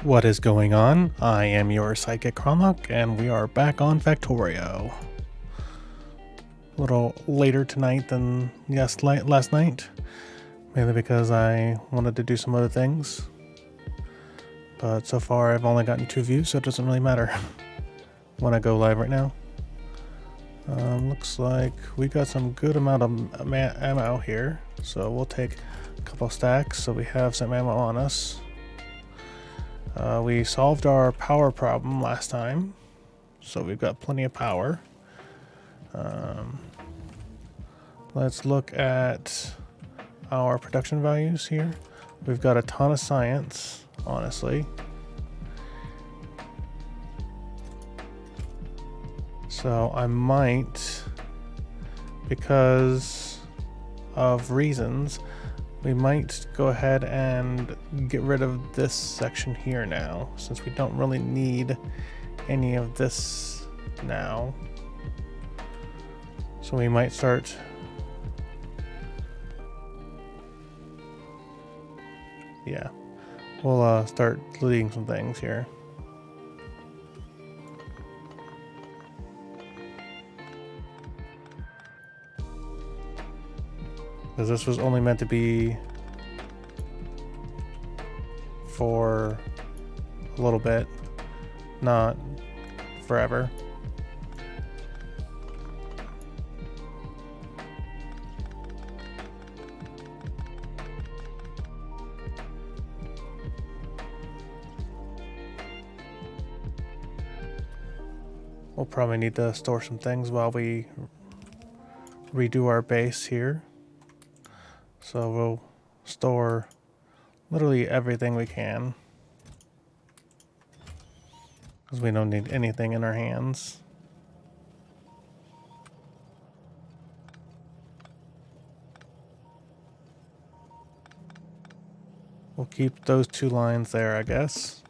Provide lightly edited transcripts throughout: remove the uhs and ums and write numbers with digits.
What is going on? I am your Psychic Chronlock, and we are back on Factorio. A little later tonight than last night, mainly because I wanted to do some other things. But so far I've only gotten 2 views, so it doesn't really matter when I go live right now. Looks like we got some good amount of ammo here, so we'll take a couple stacks so we have some ammo on us. We solved our power problem last time, so we've got plenty of power. Let's look at our production values here. We've got a ton of science, honestly. So I might, because of reasons, we might go ahead and get rid of this section here now, since we don't really need any of this now. So we might start we'll start deleting some things here. Because this was only meant to be for a little bit, not forever. We'll probably need to store some things while we redo our base here. So we'll store literally everything we can, because we don't need anything in our hands. We'll keep those 2 lines there, I guess.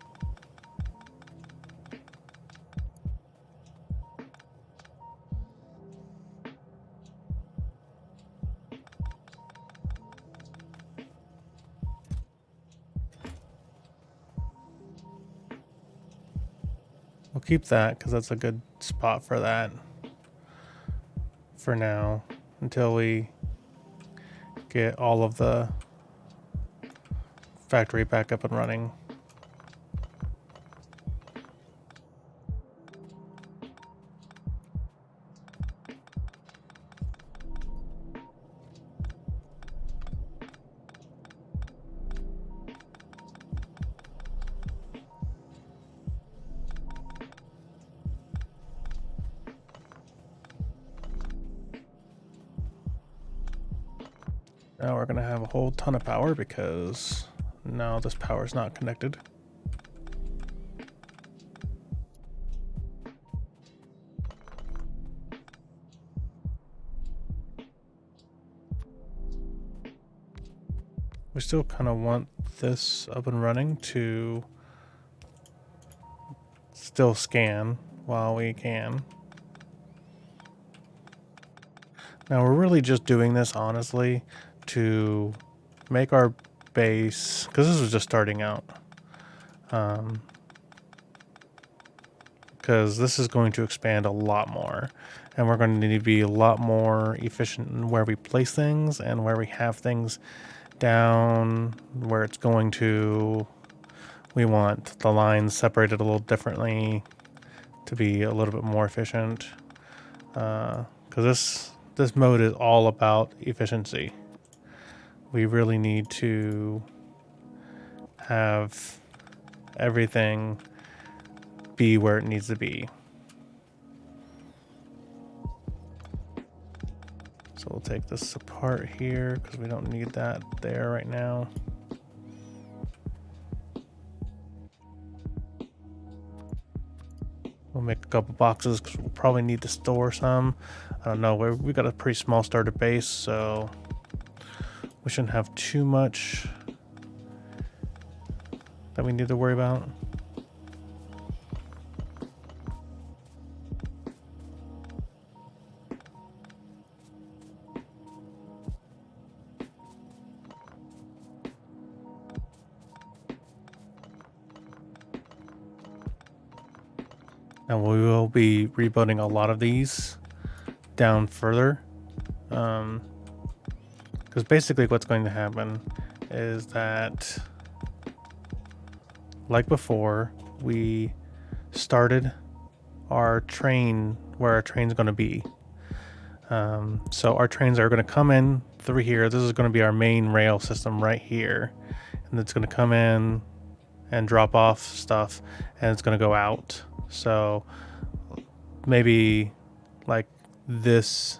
We'll keep that because that's a good spot for that for now, until we get all of the factory back up and running. Now we're going to have a whole ton of power because now this power is not connected. We still kind of want this up and running to still scan while we can. Now we're really just doing this, honestly, to make our base, because this was just starting out. Because this is going to expand a lot more, and we're going to need to be a lot more efficient in where we place things and where we have things down, where it's going to. We want the lines separated a little differently to be a little bit more efficient, because this mode is all about efficiency. We really need to have everything be where it needs to be. So we'll take this apart here because we don't need that there right now. We'll make a couple boxes because we'll probably need to store some. I don't know, we got a pretty small starter base, so we shouldn't have too much that we need to worry about. Now we will be rebuilding a lot of these down further. Because basically what's going to happen is that, like before, we started our train where our train's going to be. So our trains are going to come in through here. This is going to be our main rail system right here. And it's going to come in and drop off stuff, and it's going to go out. So maybe like this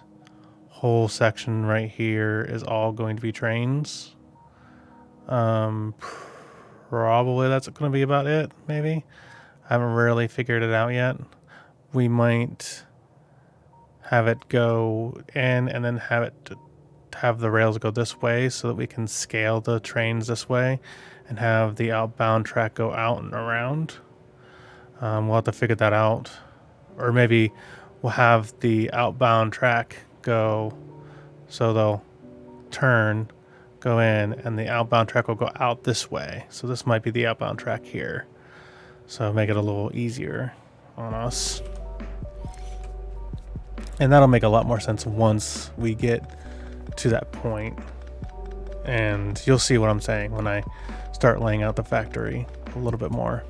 whole section right here is all going to be trains. Probably that's going to be about it, maybe. I haven't really figured it out yet. We might have it go in and then have the rails go this way so that we can scale the trains this way and have the outbound track go out and around. We'll have to figure that out. Or maybe we'll have the outbound track go so they'll turn, go in, and the outbound track will go out this way. So this might be the outbound track here. So make it a little easier on us. And that'll make a lot more sense once we get to that point. And you'll see what I'm saying when I start laying out the factory a little bit more.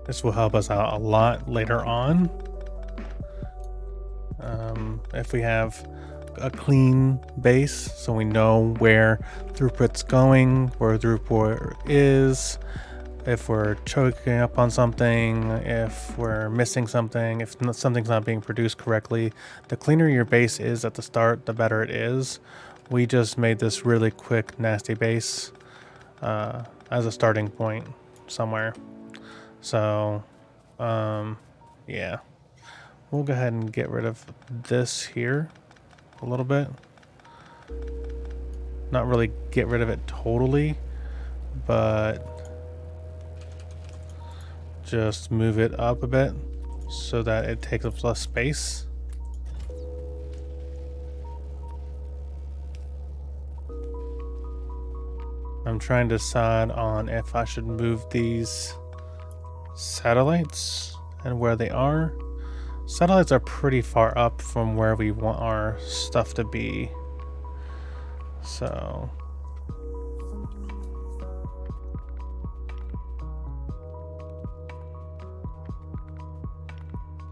This will help us out a lot later on. If we have a clean base, so we know where throughput's going, where throughput is, if we're choking up on something, if we're missing something, if something's not being produced correctly. The cleaner your base is at the start, the better it is. We just made this really quick, nasty base as a starting point somewhere. So, yeah. We'll go ahead and get rid of this here a little bit. Not really get rid of it totally, but just move it up a bit so that it takes up less space. I'm trying to decide on if I should move these satellites and where they are. Satellites are pretty far up from where we want our stuff to be. So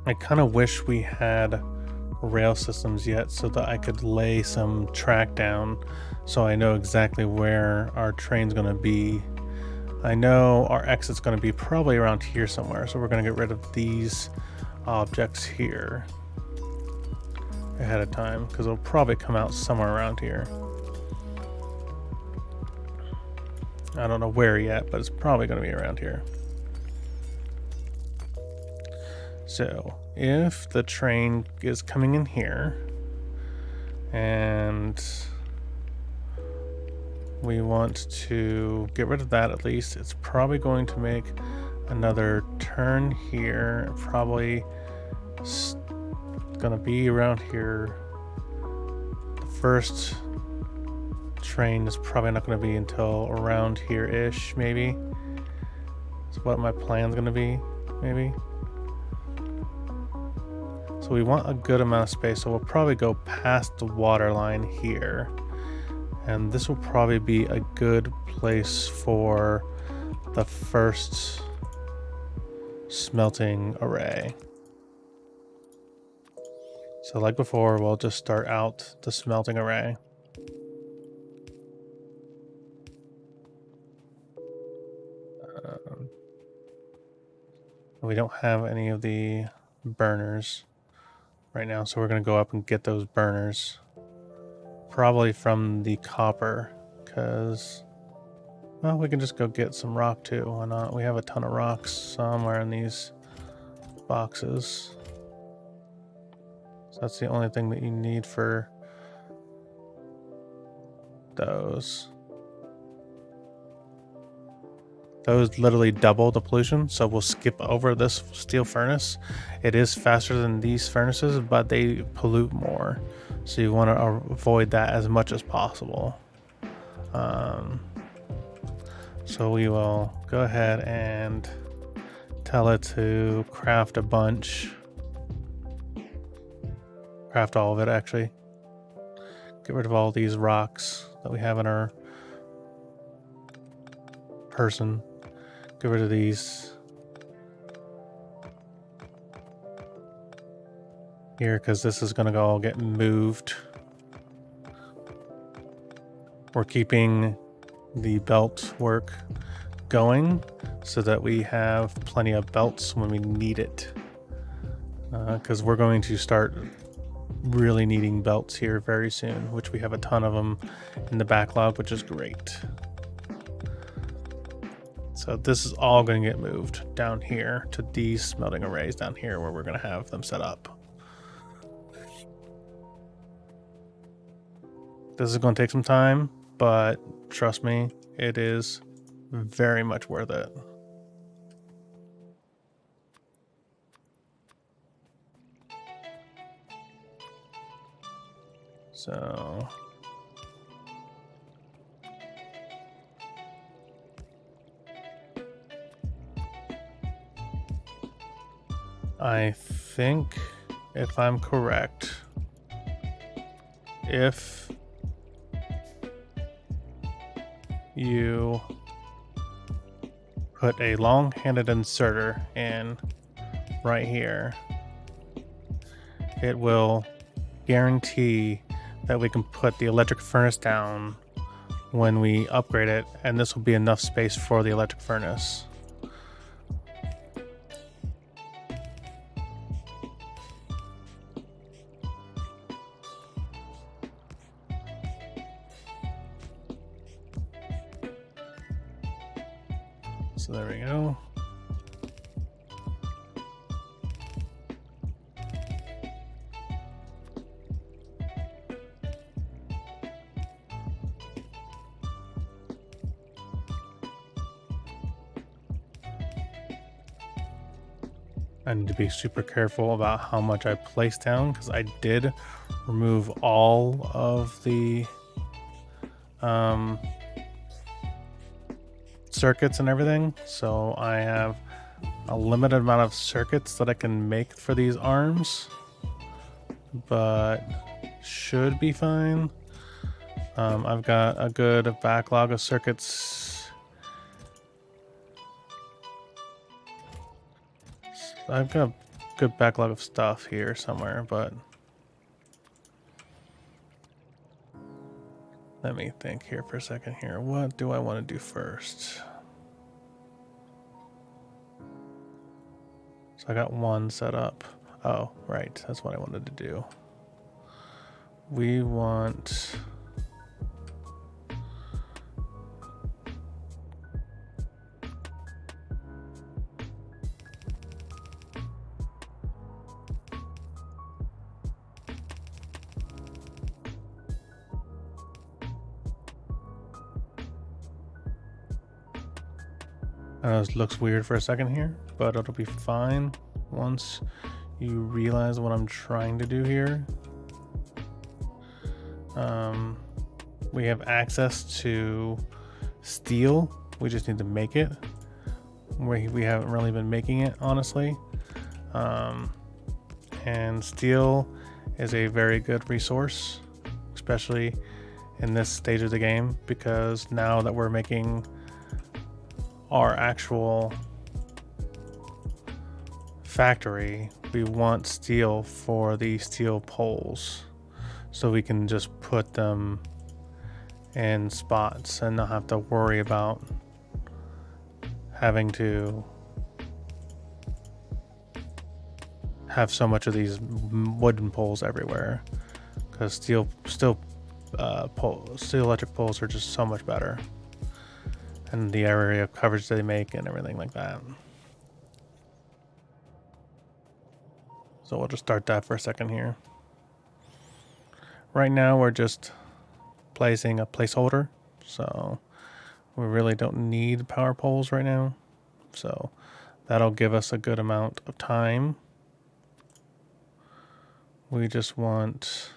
I kind of wish we had rail systems yet so that I could lay some track down so I know exactly where our train's going to be. I know our exit's going to be probably around here somewhere, so we're going to get rid of these objects here ahead of time because it'll probably come out somewhere around here. I don't know where yet, but it's probably going to be around here. So if the train is coming in here and we want to get rid of that, at least it's probably going to make another turn here, probably gonna be around here. The first train is probably not gonna be until around here-ish, maybe. That's what my plan's gonna be, maybe. So we want a good amount of space, so we'll probably go past the water line here. And this will probably be a good place for the first smelting array. So like before, we'll just start out the smelting array. We don't have any of the burners right now, so we're going to go up and get those burners. Probably from the copper, because, well, we can just go get some rock too. Why not? We have a ton of rocks somewhere in these boxes. So that's the only thing that you need for those. Those literally double the pollution, so we'll skip over this steel furnace. It is faster than these furnaces, but they pollute more. So you want to avoid that as much as possible. So we will go ahead and tell it to craft a bunch. Craft all of it, actually. Get rid of all these rocks that we have in our person. Get rid of these here, because this is going to all get moved. We're keeping the belt work going so that we have plenty of belts when we need it, because we're going to start really needing belts here very soon, which we have a ton of them in the backlog, which is great. So this is all going to get moved down here to these smelting arrays down here where we're going to have them set up. This is going to take some time, but trust me, it is very much worth it. So I think, if I'm correct, if you put a long-handed inserter in right here, it will guarantee that we can put the electric furnace down when we upgrade it, and this will be enough space for the electric furnace. So there we go. I need to be super careful about how much I place down, because I did remove all of the circuits and everything, so I have a limited amount of circuits that I can make for these arms, but should be fine. I've got a good backlog of circuits. I've got a good backlog of stuff here somewhere, but let me think here for a second here. What do I want to do first? So I got one set up. Oh, right. That's what I wanted to do. We want... I know this looks weird for a second here, but it'll be fine once you realize what I'm trying to do here. We have access to steel. We just need to make it. We haven't really been making it, honestly. And steel is a very good resource, especially in this stage of the game, because now that we're making our actual factory, we want steel for the steel poles, so we can just put them in spots and not have to worry about having to have so much of these wooden poles everywhere, because steel electric poles are just so much better, and the area of coverage they make and everything like that. So we'll just start that for a second here. Right now we're just placing a placeholder, so we really don't need power poles right now. So that'll give us a good amount of time. We just want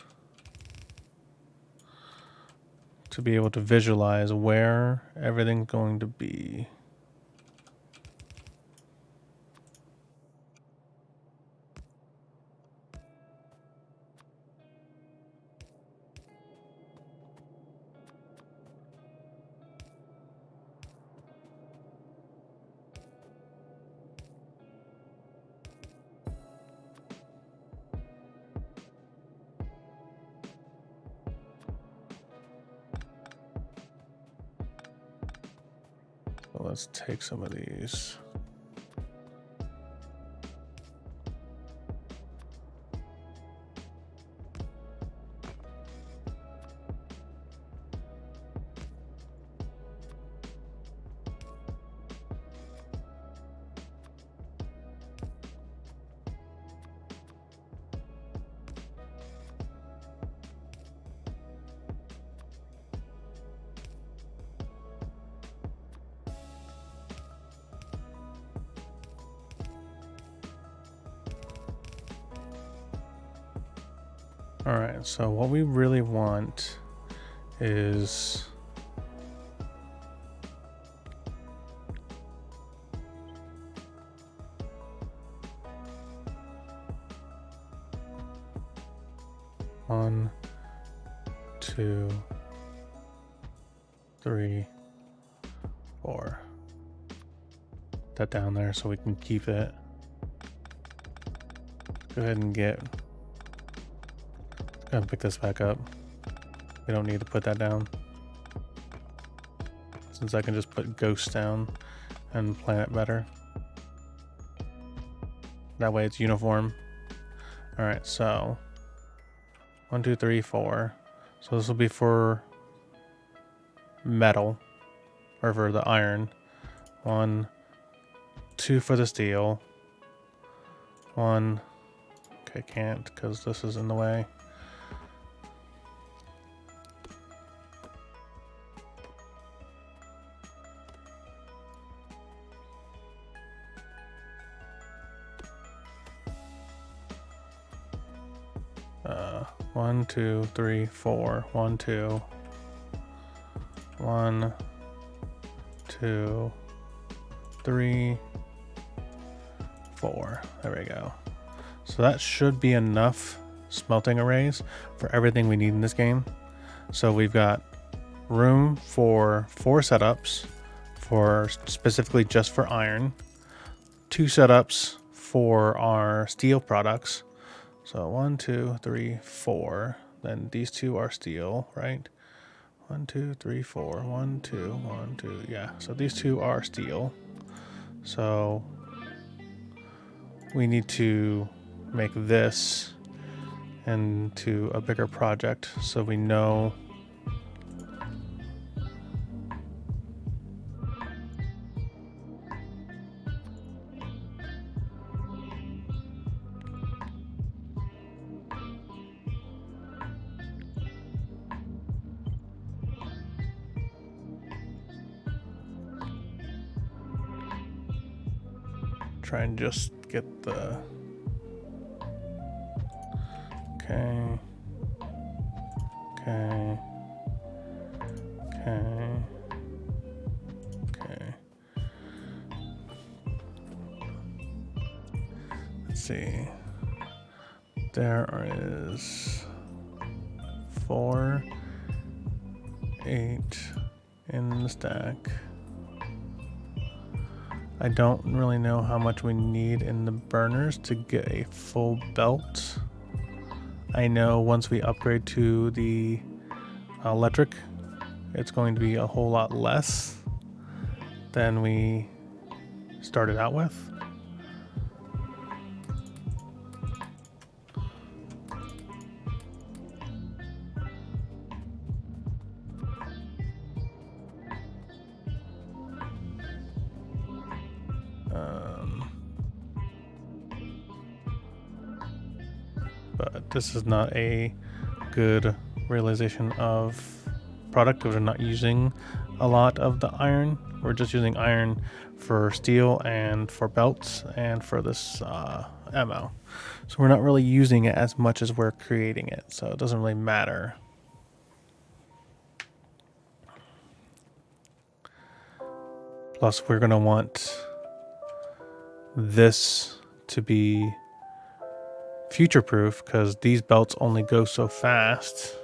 to be able to visualize where everything's going to be. So let's take some of these. All right, so what we really want is one, two, three, four. That down there so we can keep it. Go ahead and pick this back up. We don't need to put that down, since I can just put ghosts down and plan it better. That way it's uniform. All right, so 1, 2, 3, 4. So this will be for metal, or for the iron. 1, 2 for the steel. 1. Okay, can't because this is in the way. One, 2, 3, 4. 1, 2. 1, 2, 3, 4. There we go. So that should be enough smelting arrays for everything we need in this game. So we've got room for 4 setups, for specifically just for iron, 2 setups for our steel products. So 1, 2, 3, 4. Then these 2 are steel, right? 1, 2, 3, 4. 1, 2, 1, 2. Yeah. So these 2 are steel. So we need to make this into a bigger project so we know try and just get the okay. Let's see. There is 4, 8 in the stack. I don't really know how much we need in the burners to get a full belt. I know once we upgrade to the electric, it's going to be a whole lot less than we started out with. But this is not a good realization of product because we're not using a lot of the iron. We're just using iron for steel and for belts and for this ammo. So we're not really using it as much as we're creating it. So it doesn't really matter. Plus we're going to want this to be future proof because these belts only go so fast.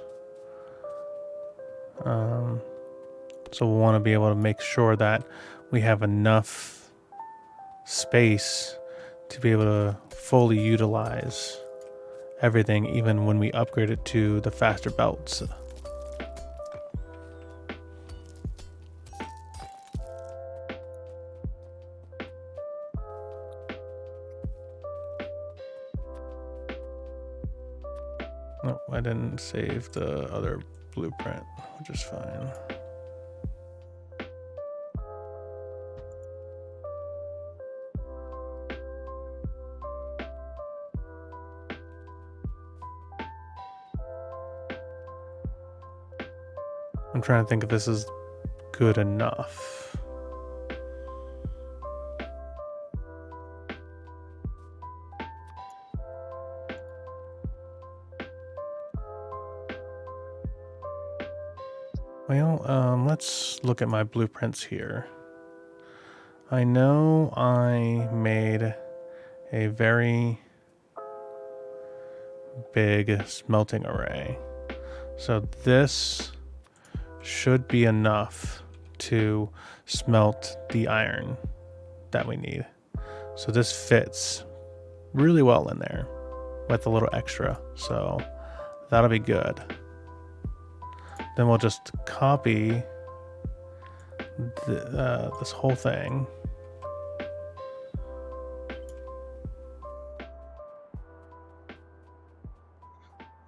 So we'll want to be able to make sure that we have enough space to be able to fully utilize everything, even when we upgrade it to the faster belts. No, I didn't save the other blueprint, which is fine. I'm trying to think if this is good enough. Well, let's look at my blueprints here. I know I made a very big smelting array. So this should be enough to smelt the iron that we need. So this fits really well in there with a little extra. So that'll be good. Then we'll just copy this whole thing.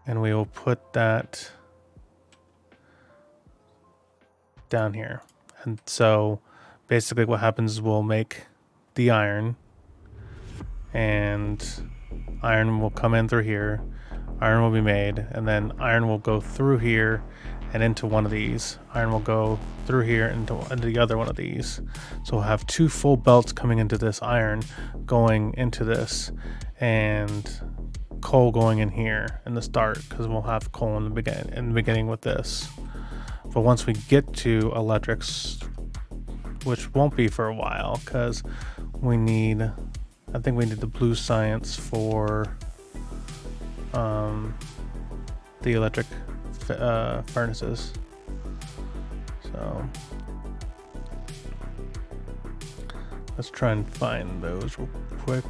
And we will put that down here. And so basically what happens is we'll make the iron, and iron will come in through here. Iron will be made, and then iron will go through here and into one of these. Iron will go through here into the other one of these. So we'll have two full belts coming into this iron, going into this, and coal going in here in the start, because we'll have coal in the beginning with this. But once we get to electrics, which won't be for a while, because I think we need the blue science for the electric furnaces. So let's try and find those real quick.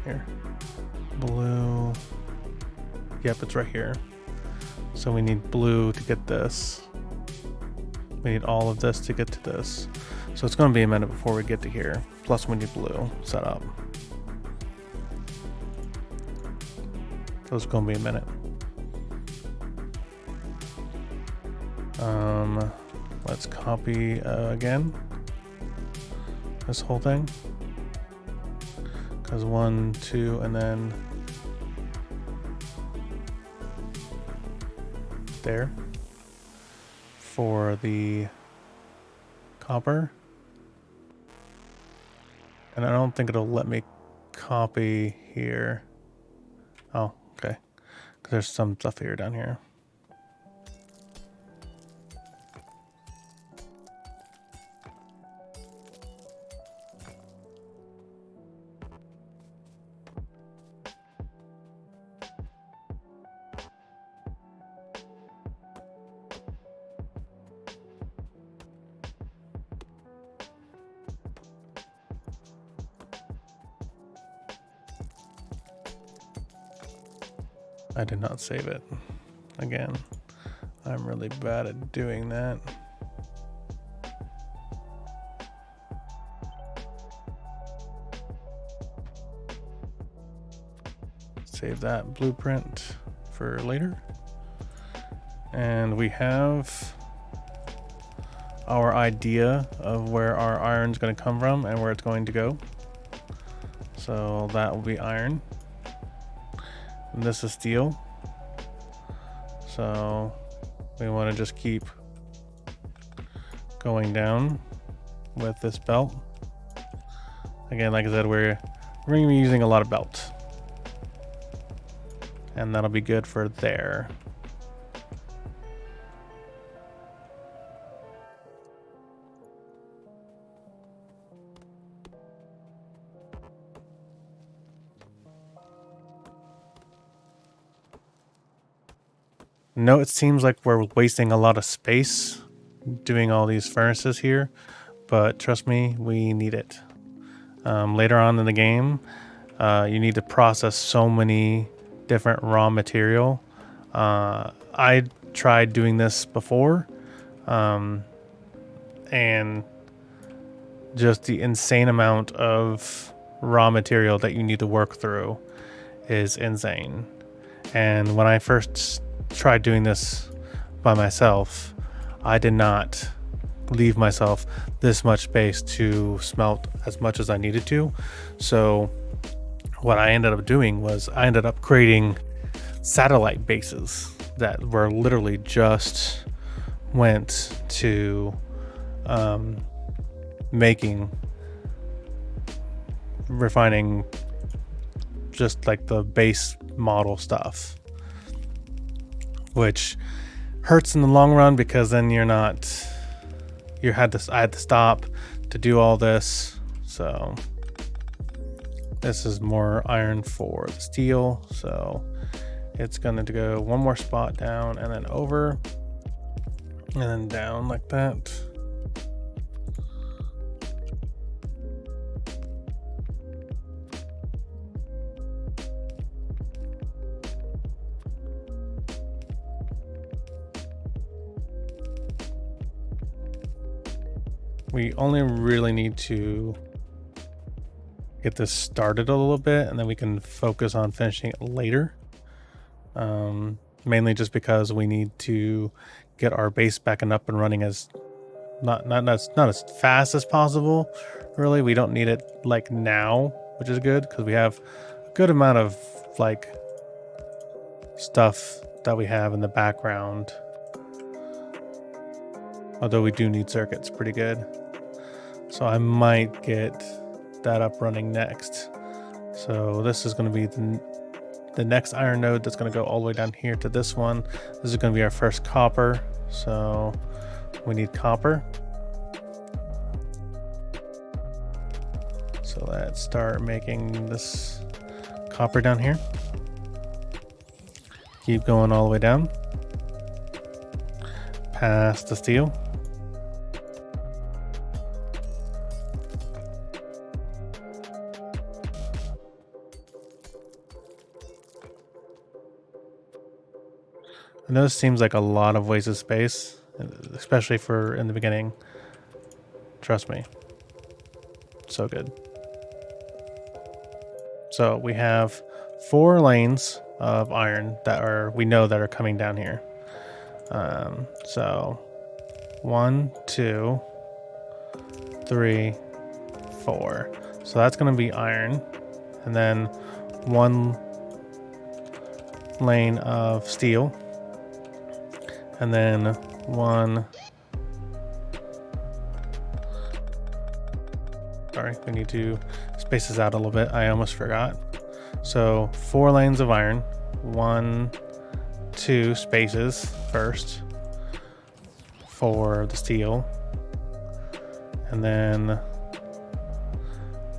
Here, blue. Yep, it's right here. So we need blue to get this. We need all of this to get to this. So it's going to be a minute before we get to here. Plus we need blue set up. So it's going to be a minute. Let's copy again this whole thing. Because 1, 2, and then there for the copper. And I don't think it'll let me copy here. Oh, okay. Because there's some stuff here down here. I did not save it. Again, I'm really bad at doing that. Save that blueprint for later. And we have our idea of where our iron's going to come from and where it's going to go. So that will be iron. And this is steel. So we want to just keep going down with this belt. Again, like I said, we're going to be using a lot of belts. And that'll be good for there. No, it seems like we're wasting a lot of space doing all these furnaces here, but trust me, we need it. Later on in the game, you need to process so many different raw material. I tried doing this before, and just the insane amount of raw material that you need to work through is insane. And when I first tried doing this by myself, I did not leave myself this much space to smelt as much as I needed to. So what I ended up doing was I ended up creating satellite bases that were literally just went to refining just like the base model stuff, which hurts in the long run because then I had to stop to do all this. So this is more iron for the steel, so it's going to go one more spot down and then over and then down like that. We only really need to get this started a little bit, and then we can focus on finishing it later. Mainly just because we need to get our base back and up and running as not as fast as possible. Really, we don't need it like now, which is good because we have a good amount of like stuff that we have in the background. Although we do need circuits pretty good. So I might get that up running next. So this is going to be the next iron node that's going to go all the way down here to this one. This is going to be our first copper. So we need copper. So let's start making this copper down here. Keep going all the way down. Past the steel. I know this seems like a lot of wasted space, especially for in the beginning. Trust me. So good. So we have 4 lanes of iron we know that are coming down here. So 1, 2, 3, 4. So that's going to be iron. And then 1 lane of steel. And then 1. Sorry, we need to space this out a little bit. I almost forgot. So 4 lanes of iron, 1, 2 spaces first for the steel. And then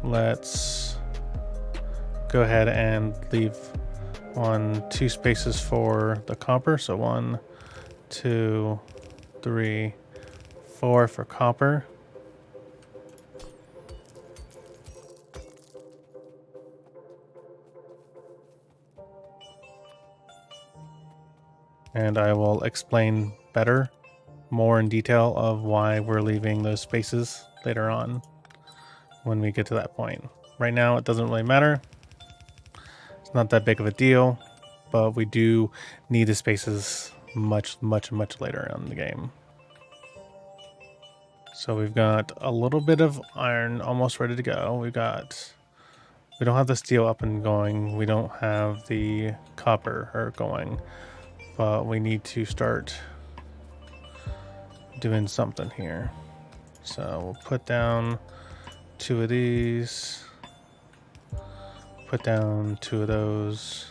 let's go ahead and leave 1, 2 spaces for the copper. So 1, 2, 3, 4 for copper. And I will explain more in detail of why we're leaving those spaces later on when we get to that point. Right now, it doesn't really matter. It's not that big of a deal, but we do need the spaces much later on in the game. So we've got a little bit of iron almost ready to go. We don't have the steel up and going. We don't have the copper going, but we need to start doing something here. So we'll put down 2 of these, put down 2 of those,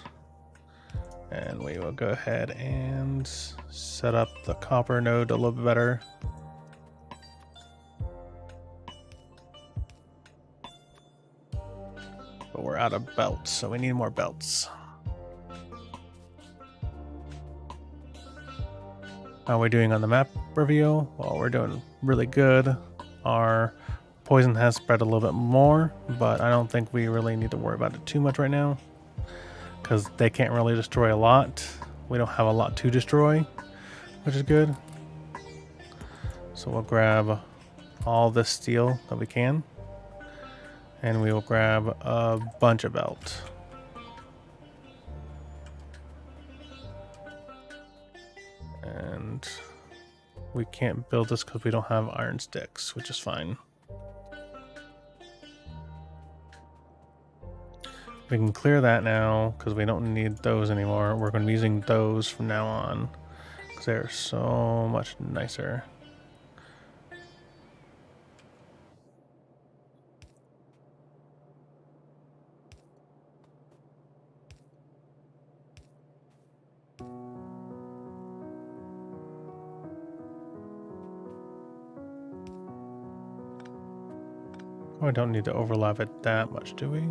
and we will go ahead and set up the copper node a little bit better. But we're out of belts, so we need more belts. How are we doing on the map reveal? Well, we're doing really good. Our poison has spread a little bit more, but I don't think we really need to worry about it too much right now, because they can't really destroy a lot. We don't have a lot to destroy, which is good. So we'll grab all this steel that we can, and we will grab a bunch of belt. And we can't build this because we don't have iron sticks, which is fine. We can clear that now because we don't need those anymore. We're going to be using those from now on because they're so much nicer. Oh, I don't need to overlap it that much, do we?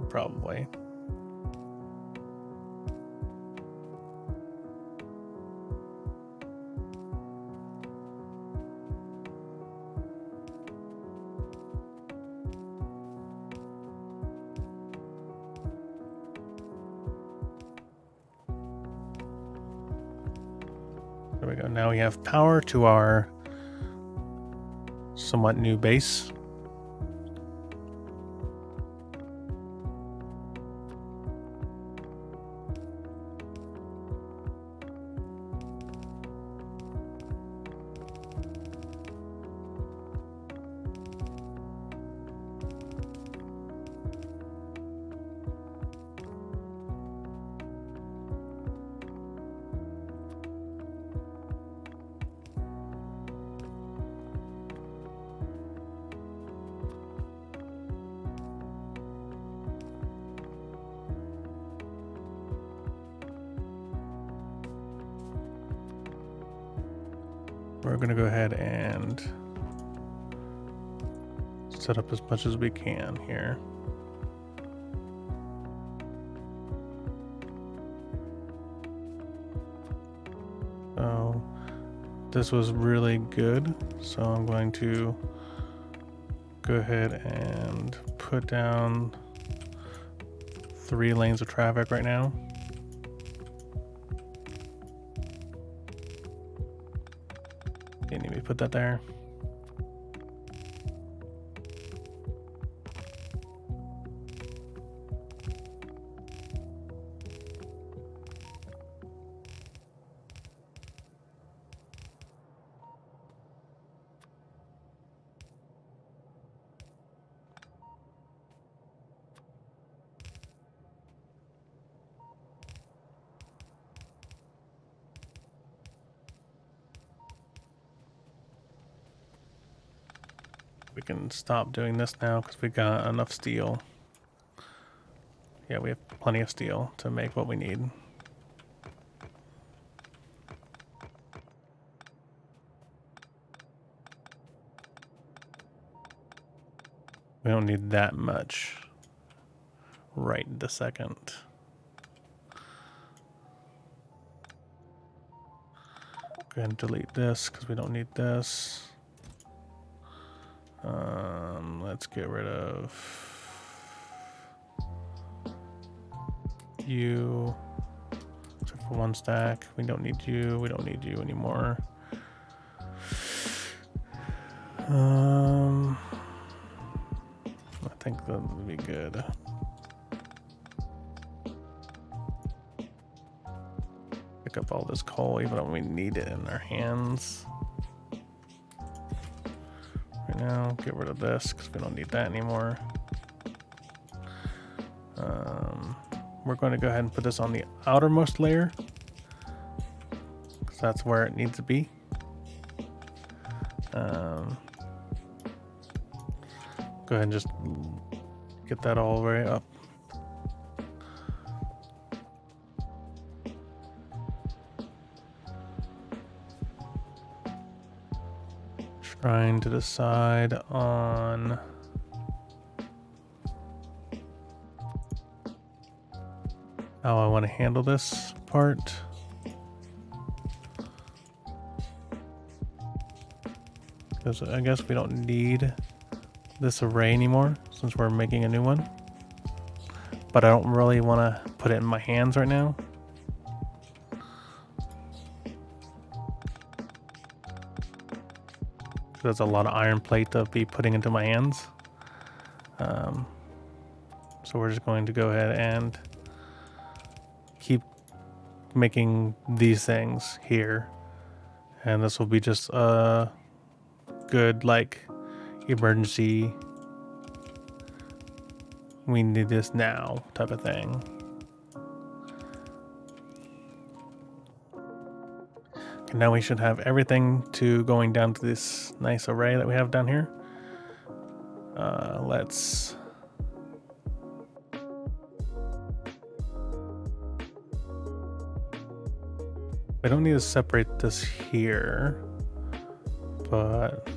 Probably. There we go. Now we have power to our somewhat new base. We're going to go ahead and set up as much as we can here. So this was really good. So I'm going to go ahead and put down 3 lanes of traffic right now. You need me to put that there. We can stop doing this now because we got enough steel. Yeah, we have plenty of steel to make what we need. We don't need that much right this second. Go ahead and delete this because we don't need this. Let's get rid of you, except for 1 stack. We don't need you. We don't need you anymore. think that would be good. Pick up all this coal even when we need it in our hands. Right now, get rid of this because we don't need that anymore. We're going to go ahead and put this on the outermost layer because that's where it needs to be. Go ahead and just get that all the way up. Trying to decide on how I want to handle this part. Because I guess we don't need this array anymore since we're making a new one. But I don't really want to put it in my hands right now. That's a lot of iron plate to be putting into my hands. So we're just going to go ahead and keep making these things here. And this will be just a good, like, emergency, we need this now type of thing. And now we should have everything to going down to this nice array that we have down here. Let's I don't need to separate this here, but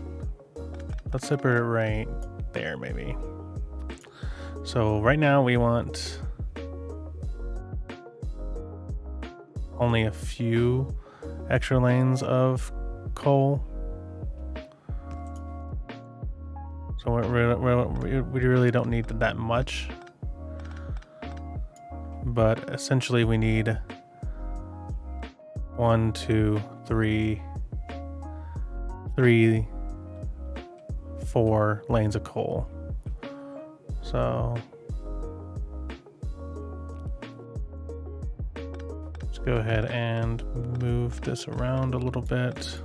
let's separate it right there maybe. So right now we want only a few extra lanes of coal. So we really don't need that much. But essentially we need 1, 2, 3, 4 lanes of coal. So let's go ahead and move this around a little bit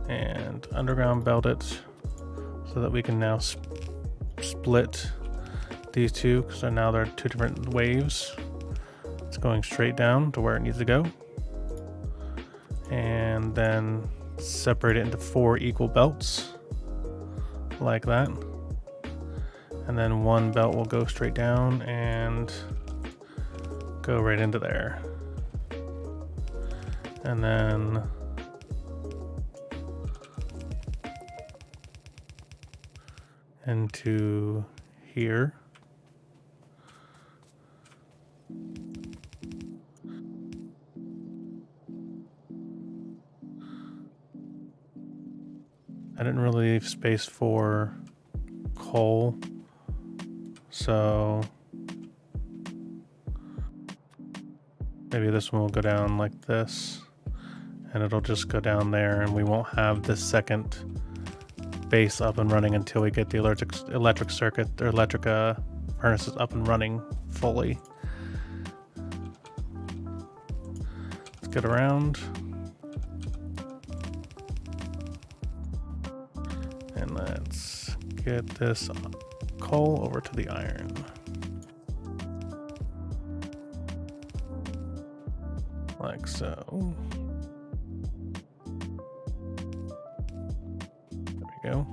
and underground belt it so that we can now split these two, because now they're 2 different waves. It's going straight down to where it needs to go, and then separate it into 4 equal belts like that, and then 1 belt will go straight down and go right into there, and then into here. I didn't really leave space for coal, so maybe this one will go down like this, and it'll just go down there, and we won't have the second base up and running until we get the electric circuit or electric furnaces up and running fully. Let's get around. And let's get this coal over to the iron. Like so. There we go.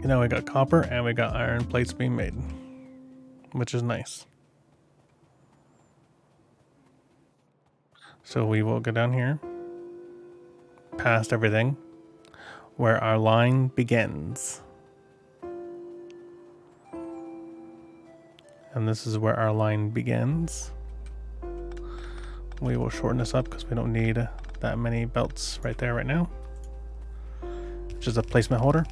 You know, we got copper and we got iron plates being made, which is nice. So we will go down here, past everything, where our line begins. And this is where our line begins. We will shorten this up because we don't need that many belts right there right now. Just a placement holder.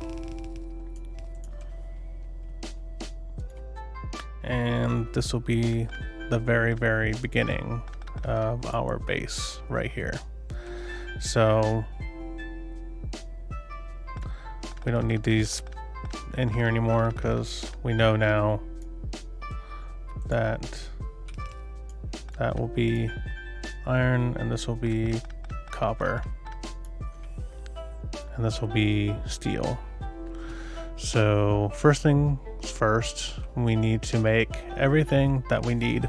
And this will be the very, very beginning of our base right here. So we don't need these in here anymore because we know now that that will be iron and this will be copper and this will be steel. So first things first, we need to make everything that we need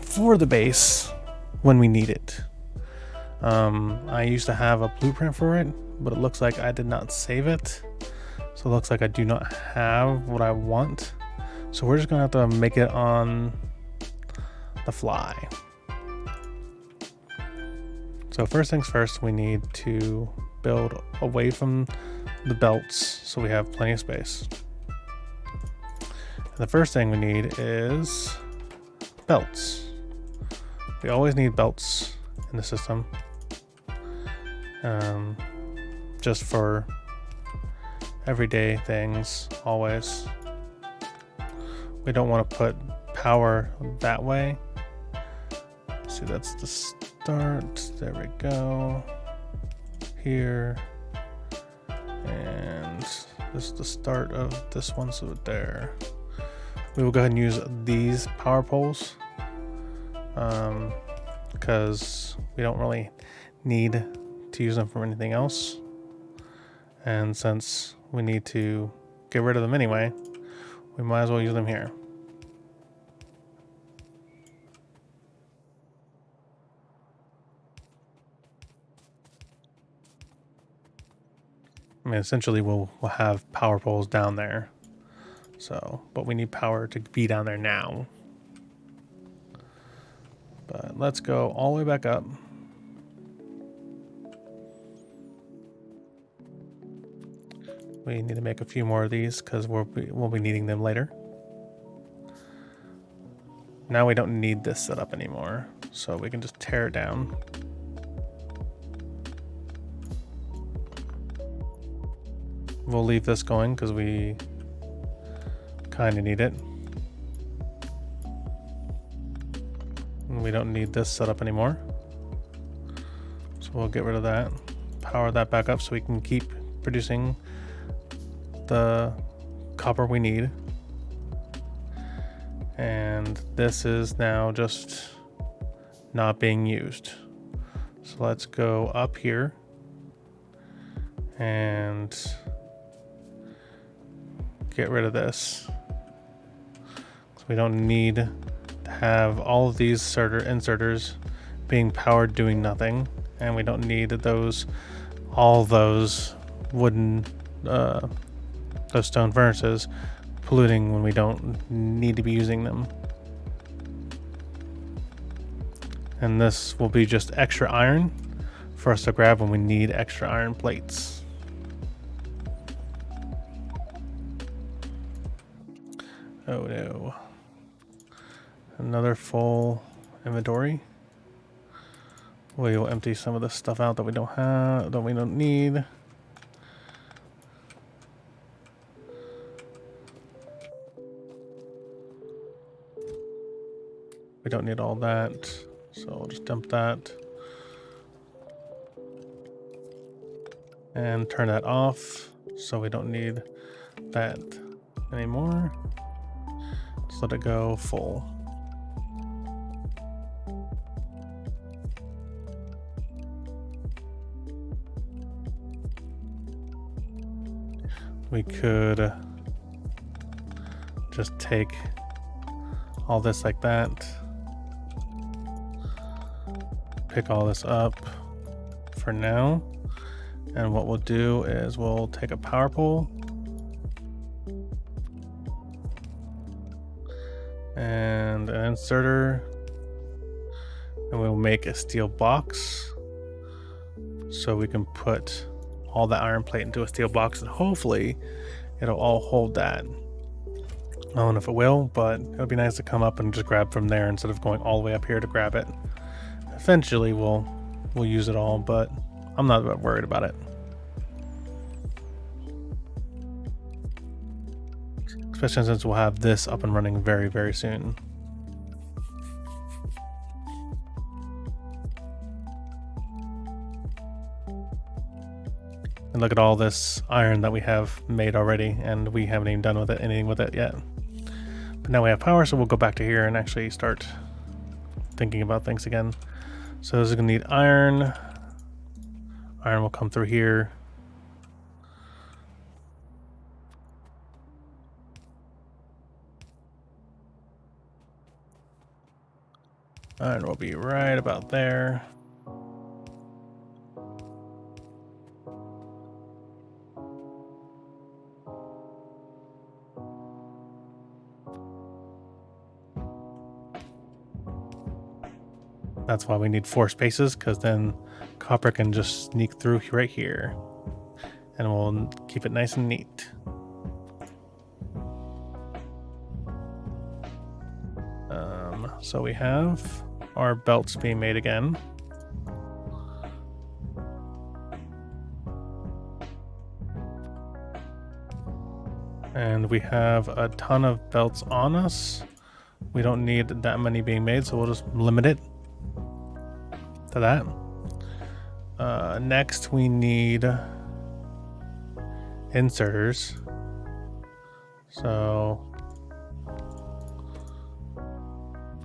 for the base when we need it. I used to have a blueprint for it, but it looks like I did not save it. So it looks like I do not have what I want. So we're just gonna have to make it on the fly. So first things first, we need to build away from the belts so we have plenty of space. And the first thing we need is belts. We always need belts in the system, just for everyday things, always. We don't want to put power that way. See, that's the start. There we go. Here. And this is the start of this one, so there. We will go ahead and use these power poles because we don't really need to use them for anything else. And since we need to get rid of them anyway, we might as well use them here. I mean, essentially we'll have power poles down there. So, but we need power to be down there now. But let's go all the way back up. We need to make a few more of these because we'll be needing them later. Now we don't need this setup anymore, so we can just tear it down. We'll leave this going because we kind of need it. And we don't need this setup anymore. So we'll get rid of that. Power that back up so we can keep producing the copper we need. And this is now just not being used. So let's go up here and get rid of this. So we don't need to have all of these inserters being powered doing nothing, and we don't need all those wooden those stone furnaces polluting when we don't need to be using them. And this will be just extra iron for us to grab when we need extra iron plates. Oh no. Another full inventory. We will empty some of the stuff out that we don't need. We don't need all that, so we'll just dump that. And turn that off, so we don't need that anymore. Just let it go full. We could just take all this like that. Pick all this up for now. And what we'll do is we'll take a power pole and an inserter, and we'll make a steel box so we can put all the iron plate into a steel box, and hopefully it'll all hold that. I don't know if it will, but it would be nice to come up and just grab from there instead of going all the way up here to grab it. Eventually we'll use it all, but I'm not that worried about it. Especially since we'll have this up and running very, very soon. And look at all this iron that we have made already, and we haven't even done with it anything with it yet. But now we have power, so we'll go back to here and actually start thinking about things again. So this is gonna need iron. Iron will come through here. Iron will be right about there. That's why we need 4 spaces, because then copper can just sneak through right here. And we'll keep it nice and neat. So we have our belts being made again. And we have a ton of belts on us. We don't need that many being made, so we'll just limit it to that. Next we need inserters. So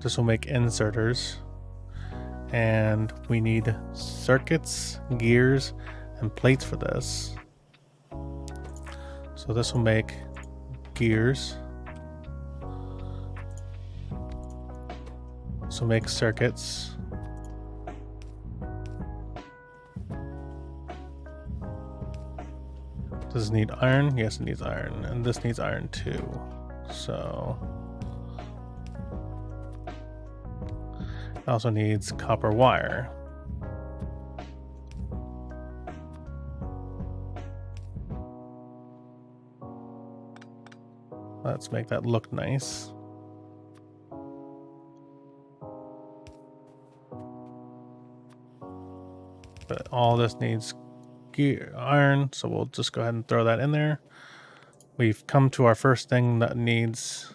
this will make inserters, and we need circuits, gears, and plates for this. So this will make gears. This will make circuits. Does it need iron? Yes, it needs iron, and this needs iron too. So it also needs copper wire. Let's make that look nice. But all this needs iron, so we'll just go ahead and throw that in there. We've come to our first thing that needs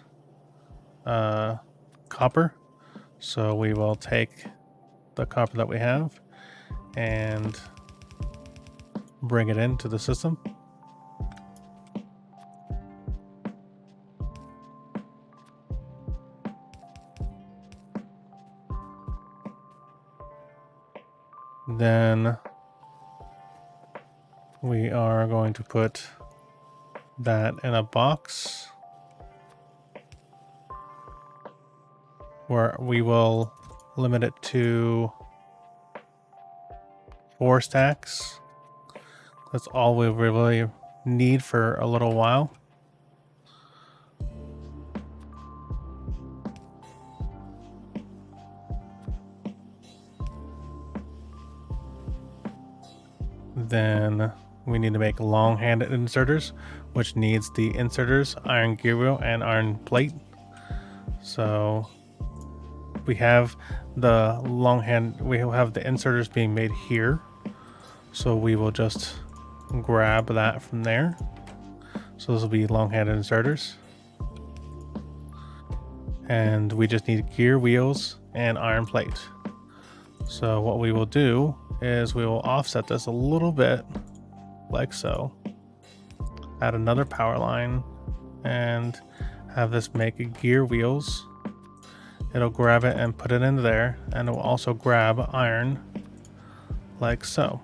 copper. So we will take the copper that we have and bring it into the system. Then we are going to put that in a box where we will limit it to 4 stacks. That's all we really need for a little while. Then we need to make long-handed inserters, which needs the inserters, iron gear wheel, and iron plate. So we have the we have the inserters being made here. So we will just grab that from there. So this will be long-handed inserters. And we just need gear wheels and iron plate. So what we will do is we will offset this a little bit, like so. Add another power line and have this make gear wheels. It'll grab it and put it in there, and it will also grab iron, like so.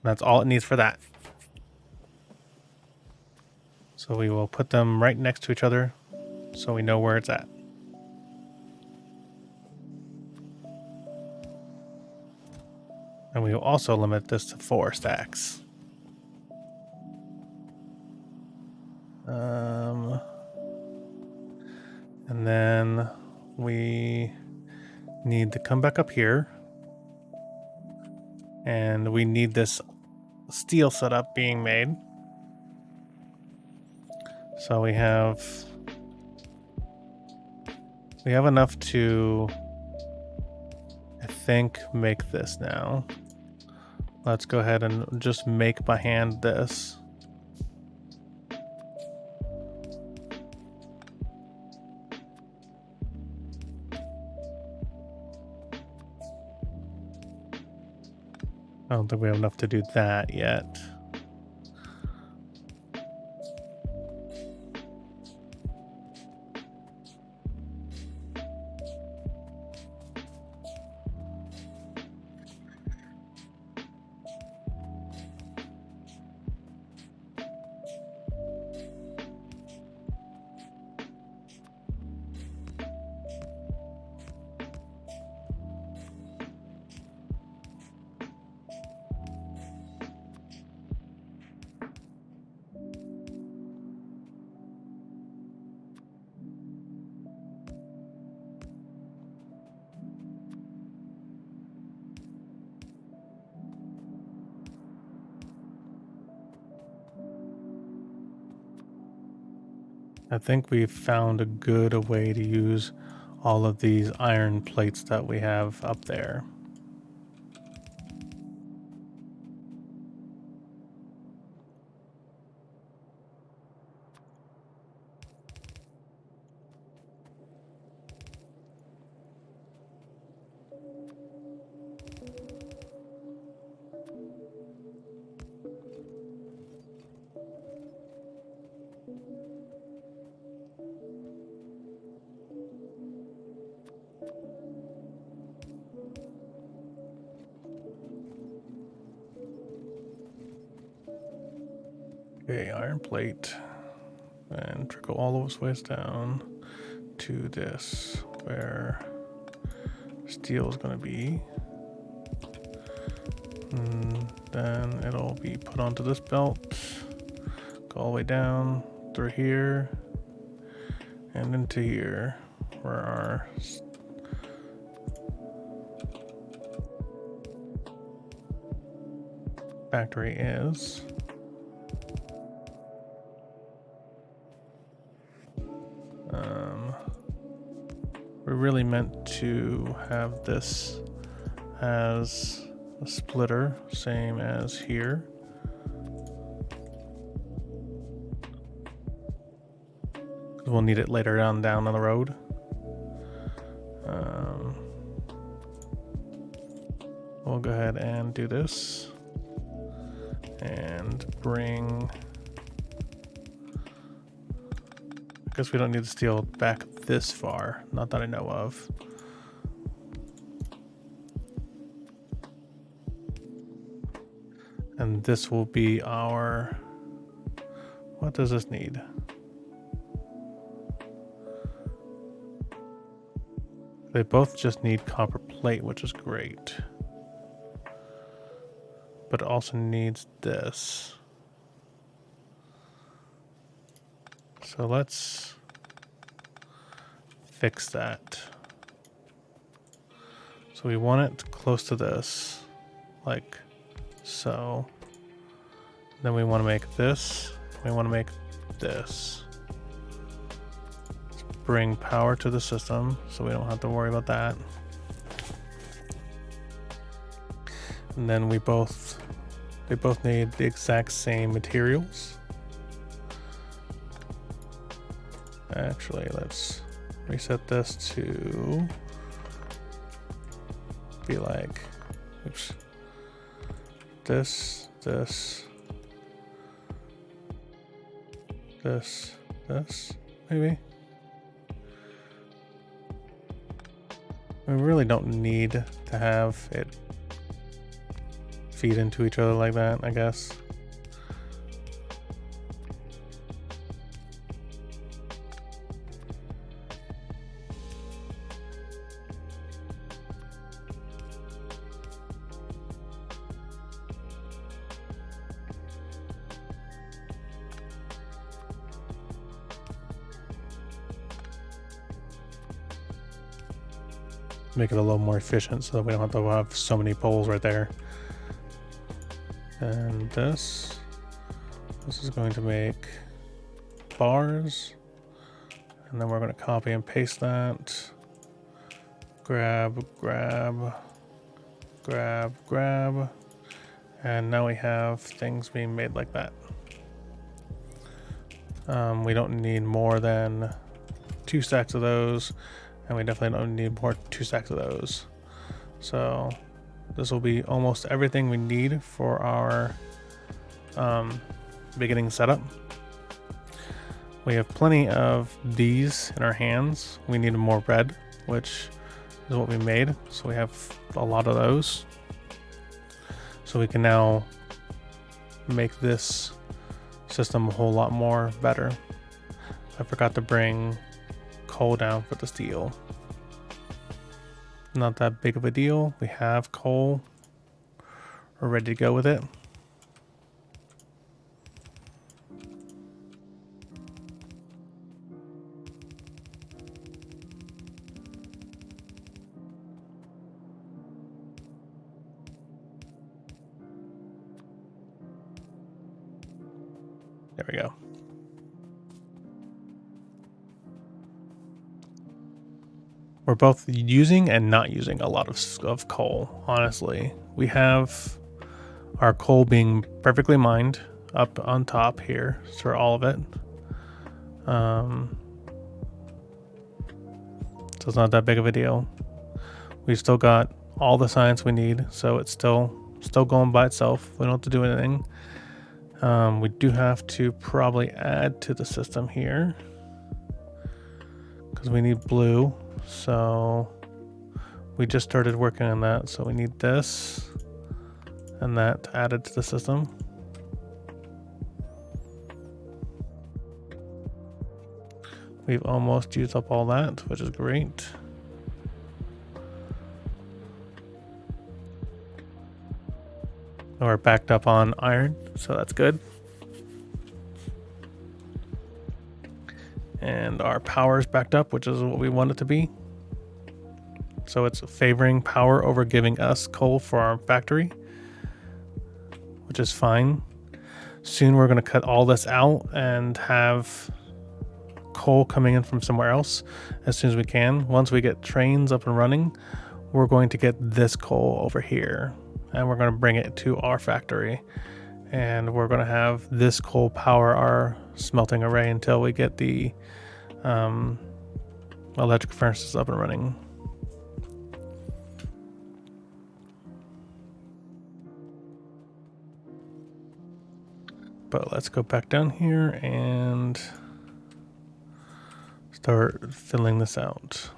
That's all it needs for that. So we will put them right next to each other so we know where it's at. And we will also limit this to 4 stacks. And then we need to come back up here. And we need this steel setup being made. So we have enough to, I think, make this now. Let's go ahead and just make by hand this. I don't think we have enough to do that yet. I think we've found a good way to use all of these iron plates that we have up there. Okay, iron plate, and trickle all those ways down to this, where steel is going to be. And then it'll be put onto this belt, go all the way down through here, and into here, where our factory is. We really meant to have this as a splitter, same as here. We'll need it later on down the road. We'll go ahead and do this and bring, I guess we don't need the steel back this far, not that I know of. And this will be our, what does this need? They both just need copper plate, which is great. But it also needs this. So let's fix that. So we want it close to this, like so. Then we want to make this. We want to make this. Let's bring power to the system so we don't have to worry about that. And then they both need the exact same materials. Actually, let's reset this to be like, oops, this, maybe. We really don't need to have it feed into each other like that, I guess. make it a little more efficient so that we don't have to have so many poles right there. And this is going to make bars, and then we're going to copy and paste that. Grab, grab, grab, grab, and now we have things being made like that. We don't need more than 2 stacks of those, and we definitely don't need more 2 stacks of those. So this will be almost everything we need for our beginning setup. We have plenty of these in our hands. We need more red, which is what we made. So we have a lot of those. So we can now make this system a whole lot more better. I forgot to bring coal down for the steel. Not that big of a deal. We have coal. We're ready to go with it. There we go. We're both using and not using a lot of coal, honestly. We have our coal being perfectly mined up on top here for all of it. So it's not that big of a deal. We've still got all the science we need, so it's still going by itself. We don't have to do anything. We do have to probably add to the system here because we need blue. So we just started working on that. So we need this and that added to the system. We've almost used up all that, which is great. We're backed up on iron, so that's good. And our power is backed up, which is what we want it to be. So it's favoring power over giving us coal for our factory, which is fine. Soon we're going to cut all this out and have coal coming in from somewhere else as soon as we can. Once we get trains up and running, we're going to get this coal over here and we're going to bring it to our factory, and we're going to have this coal power our smelting array until we get the electric furnaces up and running. But let's go back down here and start filling this out.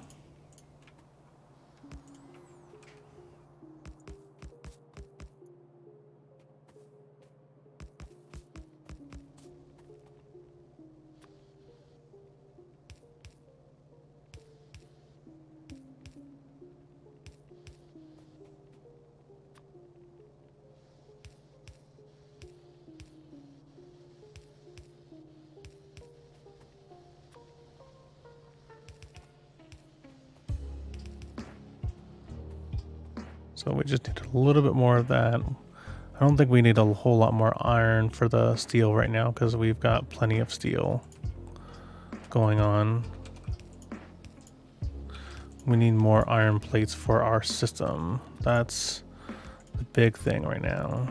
So we just need a little bit more of that. I don't think we need a whole lot more iron for the steel right now because we've got plenty of steel going on. We need more iron plates for our system. That's the big thing right now.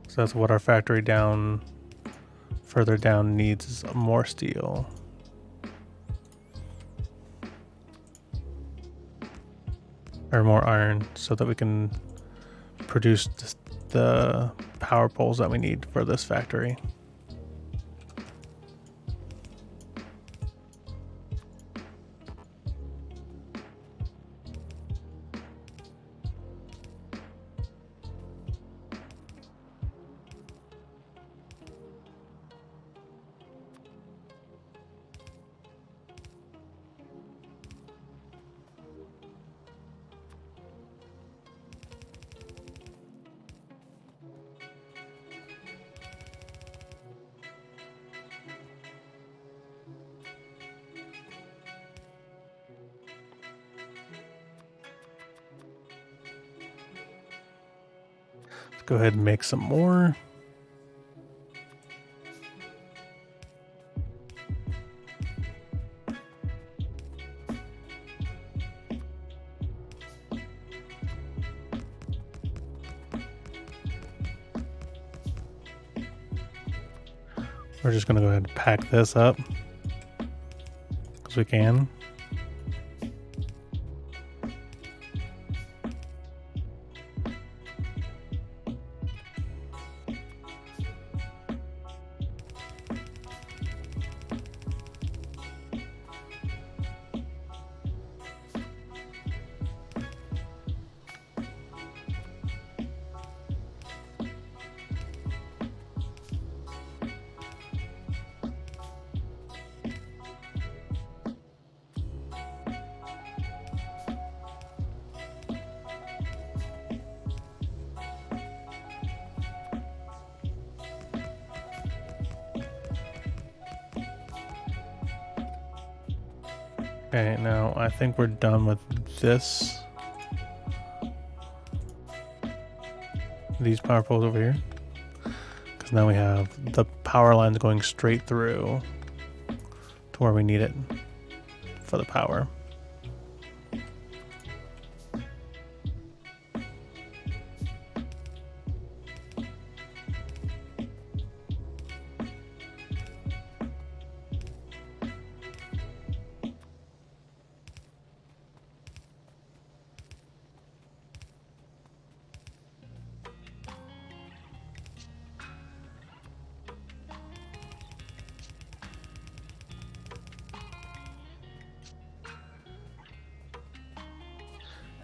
So that's what our factory down further down needs, is more steel. Or more iron, so that we can produce the power poles that we need for this factory. go ahead and make some more. We're just gonna go ahead and pack this up because we can. Okay, now I think we're done with this. These power poles over here. Because now we have the power lines going straight through to where we need it for the power.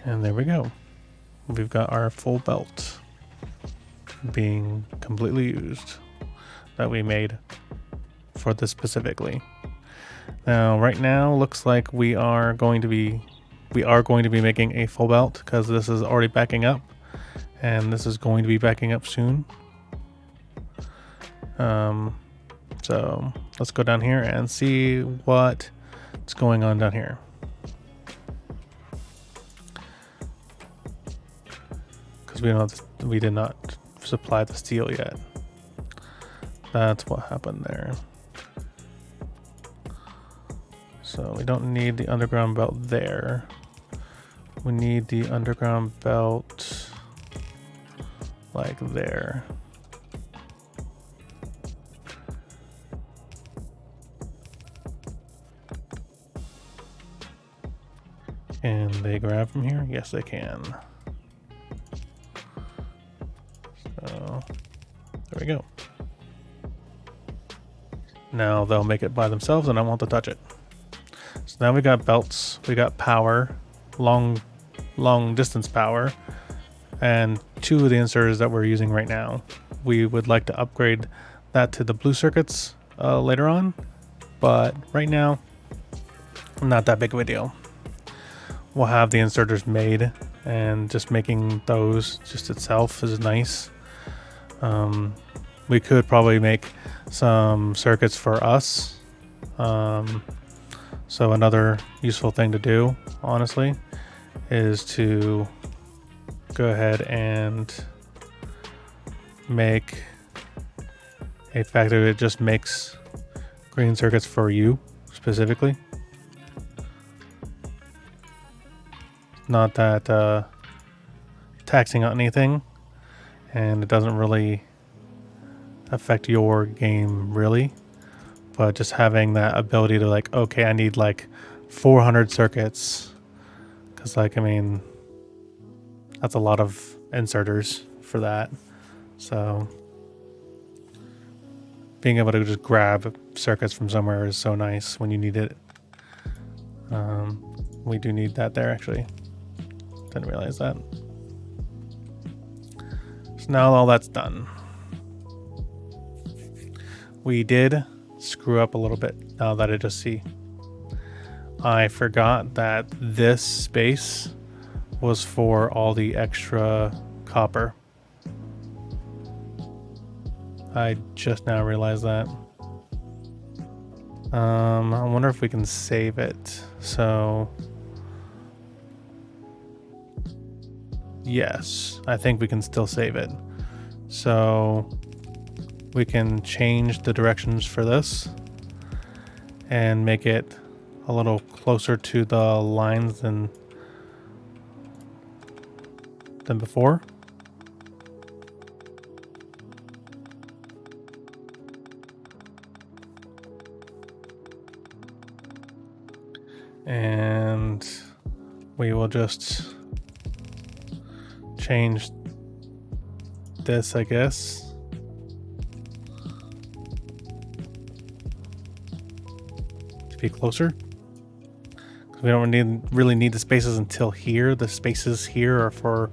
And there we go. We've got our full belt being completely used that we made for this specifically. Now, right now, looks like we are going to be making a full belt because this is already backing up, and this is going to be backing up soon. So let's go down here and see what's going on down here. Because we did not supply the steel yet. That's what happened there. So we don't need the underground belt there. We need the underground belt like there. Can they grab from here? Yes, they can. So there we go. Now they'll make it by themselves and I won't have to touch it. So now we got belts, we got power, long distance power, and 2 of the inserters that we're using right now. We would like to upgrade that to the blue circuits later on, but right now, not that big of a deal. We'll have the inserters made, and just making those just itself is nice. We could probably make some circuits for us. So another useful thing to do, honestly, is to go ahead and make a factory that just makes green circuits for you specifically. Not that taxing on anything, and it doesn't really affect your game really, but just having that ability to like, okay, I need like 400 circuits, because like, I mean, that's a lot of inserters for that. So being able to just grab circuits from somewhere is so nice when you need it. We do need that there actually. Didn't realize that. So now all that's done. We did screw up a little bit now that I just see. I forgot that this space was for all the extra copper. I just now realized that. I wonder if we can save it. So yes, I think we can still save it. So we can change the directions for this and make it a little closer to the lines than before. And we will just change this, I guess. To be closer. We don't really need the spaces until here. The spaces here are for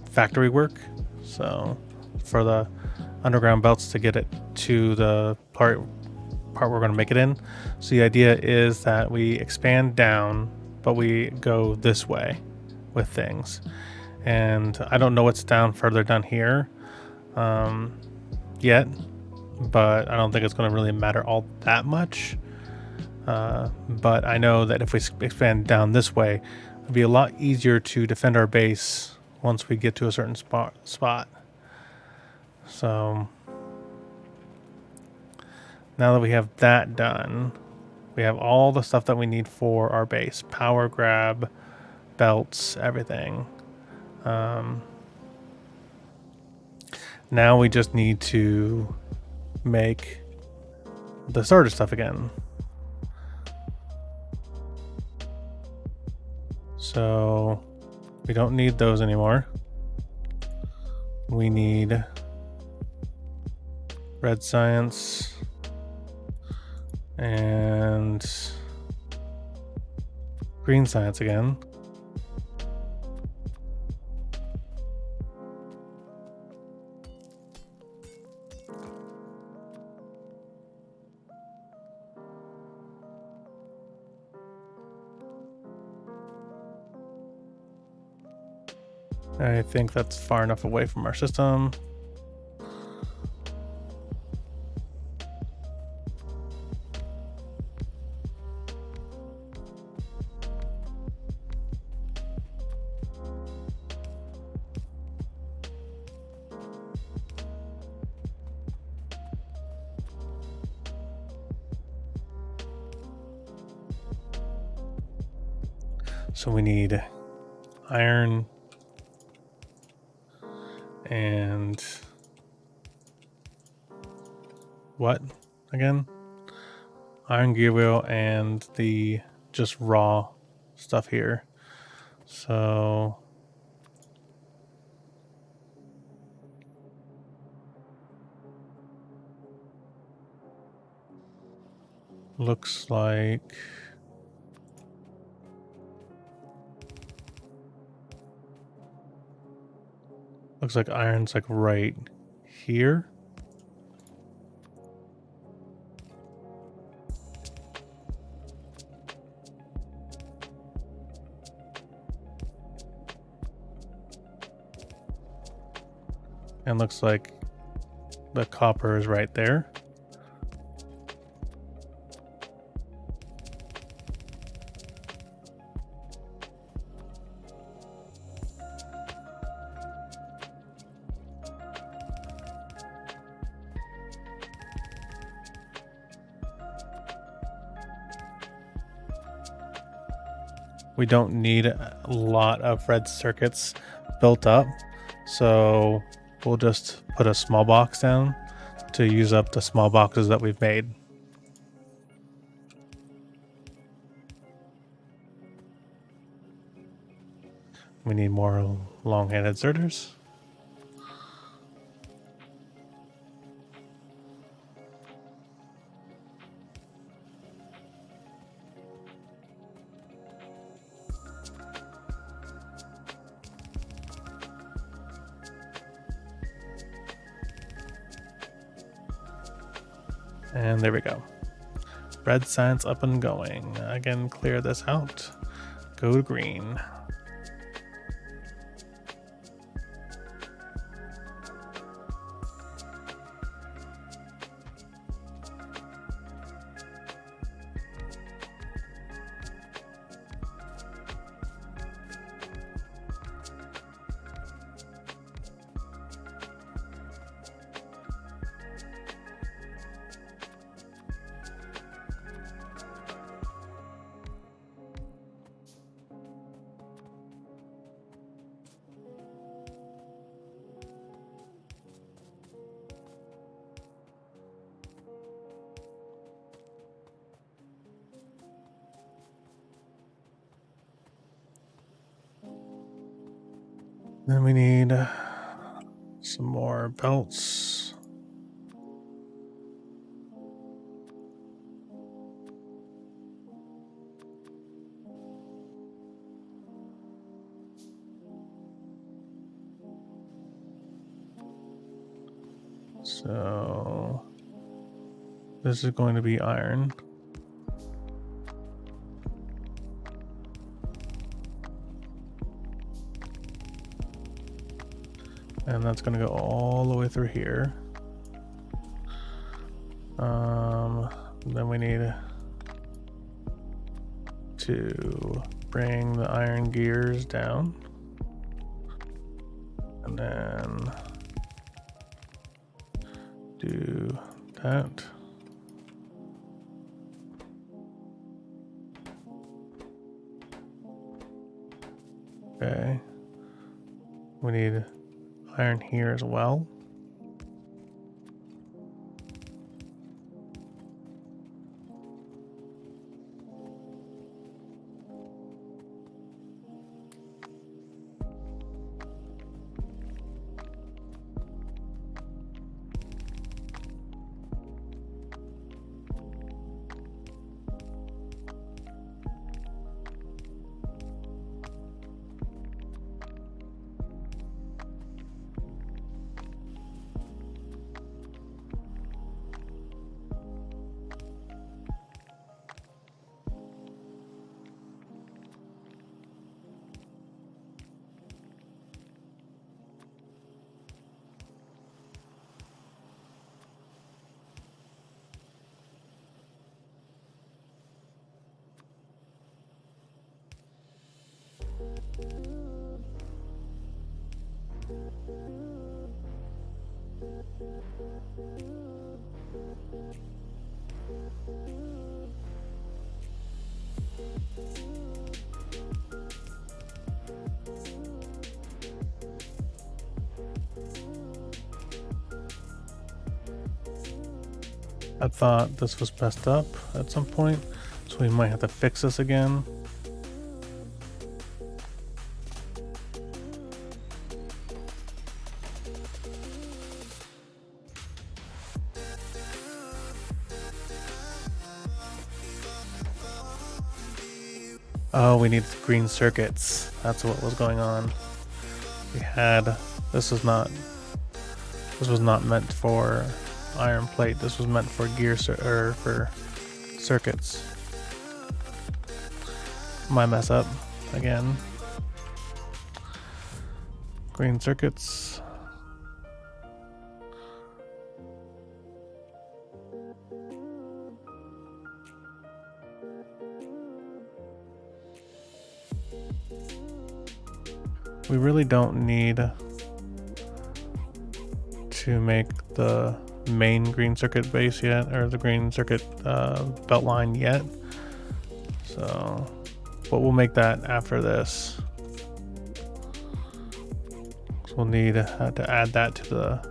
factory work. So for the underground belts to get it to the part we're going to make it in. So the idea is that we expand down, but we go this way with things. And I don't know what's further down here yet, but I don't think it's going to really matter all that much. But I know that if we expand down this way, it'll be a lot easier to defend our base once we get to a certain spot. So now that we have that done, we have all the stuff that we need for our base. Power grab, belts, everything. Now we just need to make the starter stuff again. So we don't need those anymore. We need red science and green science again. I think that's far enough away from our system. So we need iron and what again? Iron gear wheel and the just raw stuff here. So looks like iron's like right here. And looks like the copper is right there. We don't need a lot of red circuits built up, so we'll just put a small box down to use up the small boxes that we've made. We need more long-handed inserters. And there we go. Red science up and going. Again, clear this out. Go to green. Then we need some more belts. So this is going to be iron. And that's going to go all the way through here. Then we need to bring the iron gears down. And then do that. Okay. We need iron here as well. I thought this was messed up at some point, so we might have to fix this again. Oh, we need green circuits. That's what was going on. We had, this was not meant for iron plate. This was meant for for circuits. My mess up again. Green circuits. We really don't need to make the main green circuit base yet, or the green circuit belt line yet. So, but we'll make that after this. So we'll need to add that to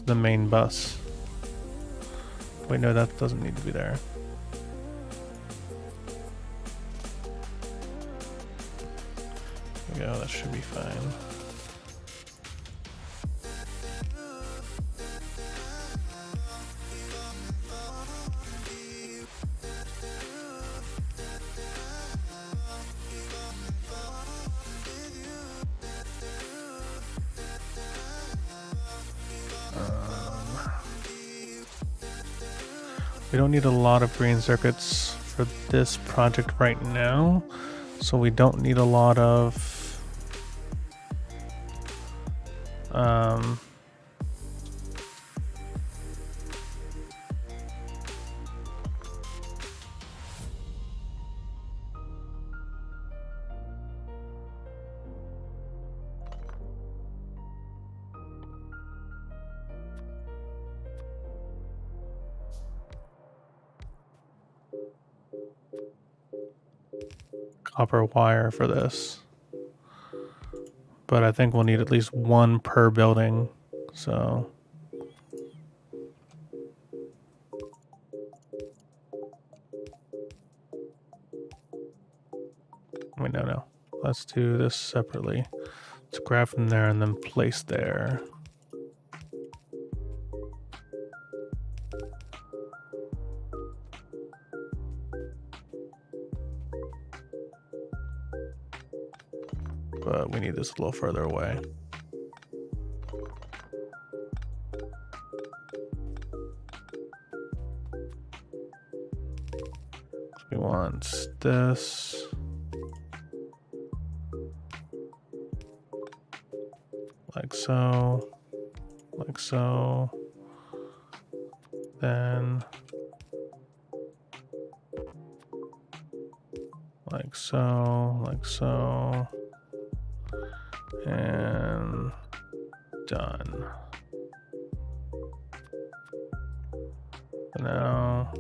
the main bus. Wait, no, that doesn't need to be there. There we go, that should be fine. We don't need a lot of green circuits for this project right now, so we don't need a lot of copper wire for this, but I think we'll need at least one per building. So wait, no. let's do this separately. Let's grab from there and then place there. But we need this a little further away. We want this. Like so. Like so. Then like so, like so. And done. So now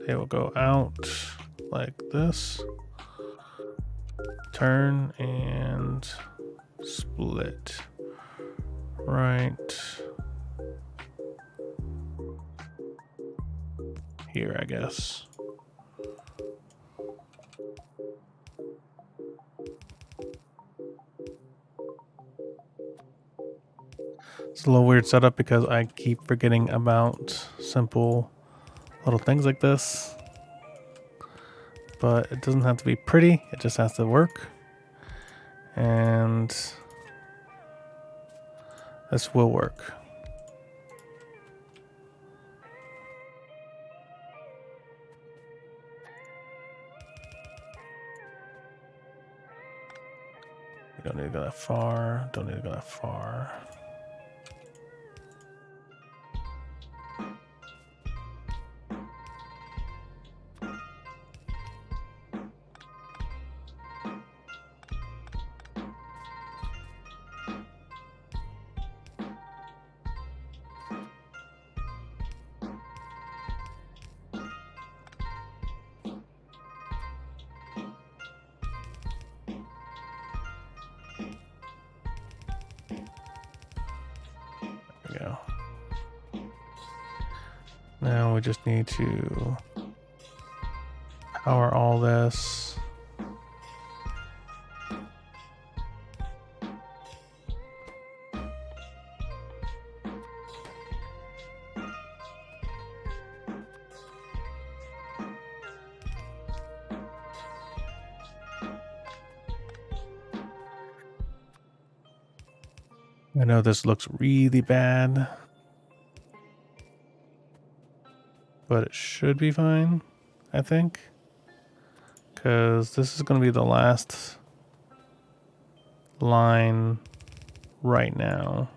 they will go out like this. Turn and split. Right here, I guess. It's a little weird setup because I keep forgetting about simple little things like this. But it doesn't have to be pretty, it just has to work. And this will work. We don't need to go that far, don't need to go that far. Go. Now we just need to power all this. I know this looks really bad, but it should be fine, I think. Because this is going to be the last line right now.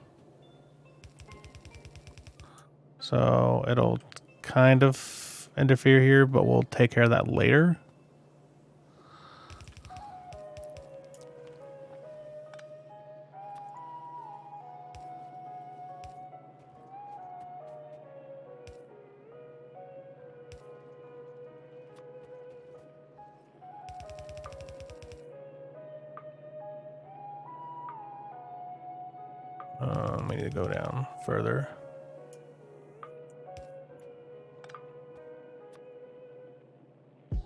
So it'll kind of interfere here, but we'll take care of that later. We need to go down further.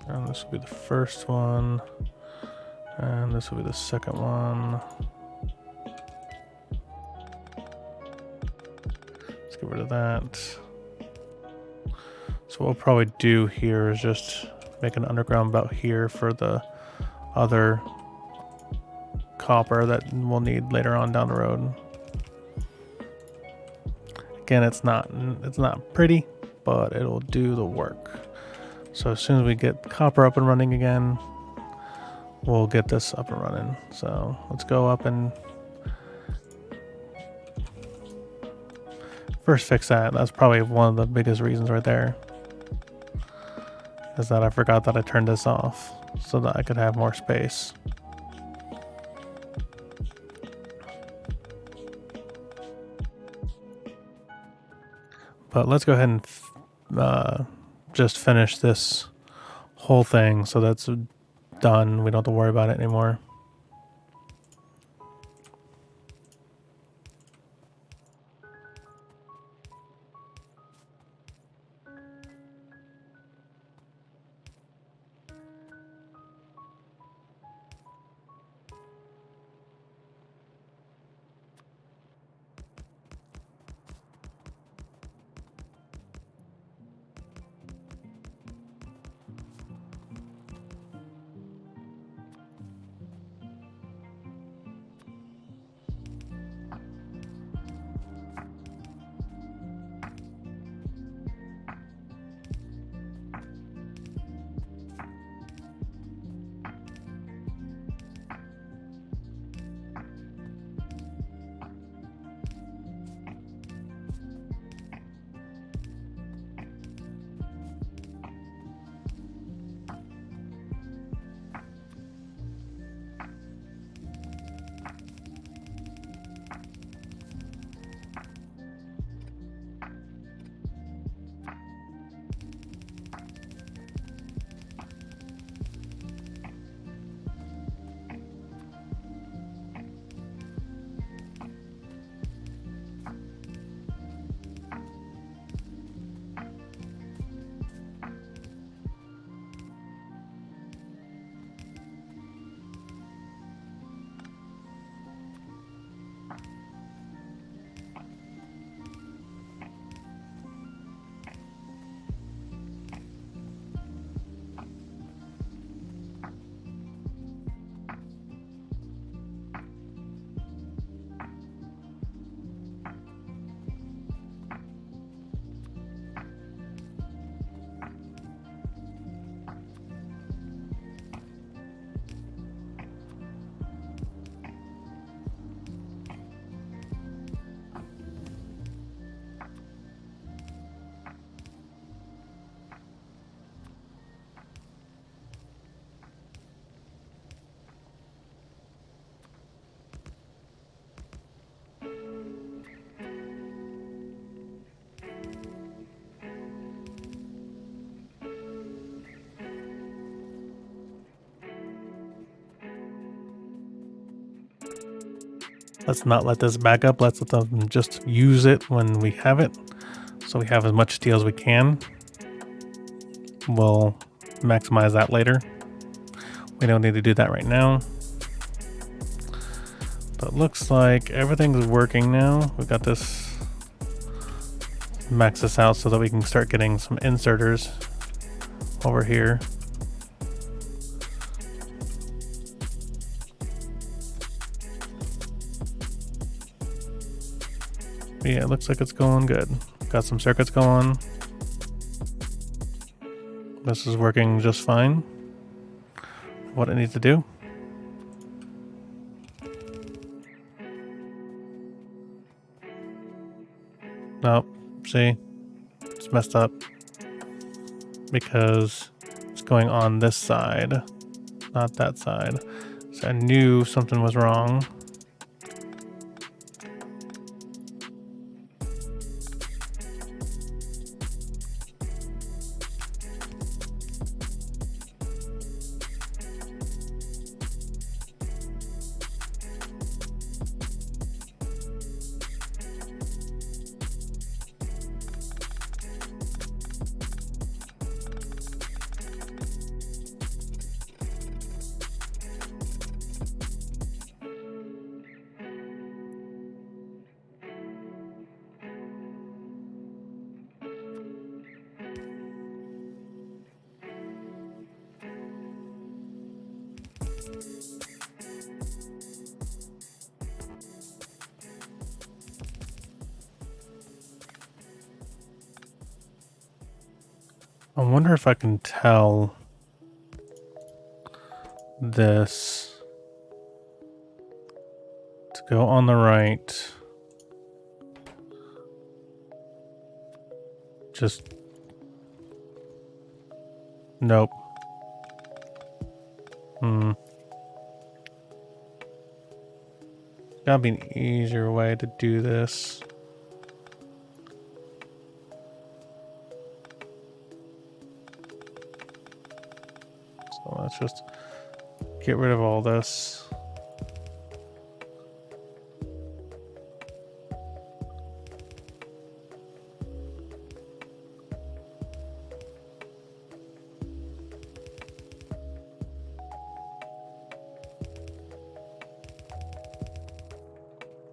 And this will be the first one. And this will be the second one. Let's get rid of that. So what we'll probably do here is just make an underground about here for the other copper that we'll need later on down the road. Again, it's not pretty, but it'll do the work. So as soon as we get copper up and running again, we'll get this up and running. So let's go up and first fix that. That's probably one of the biggest reasons right there, is that I forgot that I turned this off so that I could have more space. But let's go ahead and just finish this whole thing so that's done. We don't have to worry about it anymore. Let's not let this back up. Let's let them just use it when we have it. So we have as much steel as we can. We'll maximize that later. We don't need to do that right now. But it looks like everything's working now. We've got this, max this out so that we can start getting some inserters over here. But yeah, it looks like it's going good. Got some circuits going. This is working just fine. What it needs to do. Nope, see? It's messed up. Because it's going on this side, not that side. So I knew something was wrong. I wonder if I can tell this to go on the right. Just nope. Gotta be an easier way to do this. So let's just get rid of all this.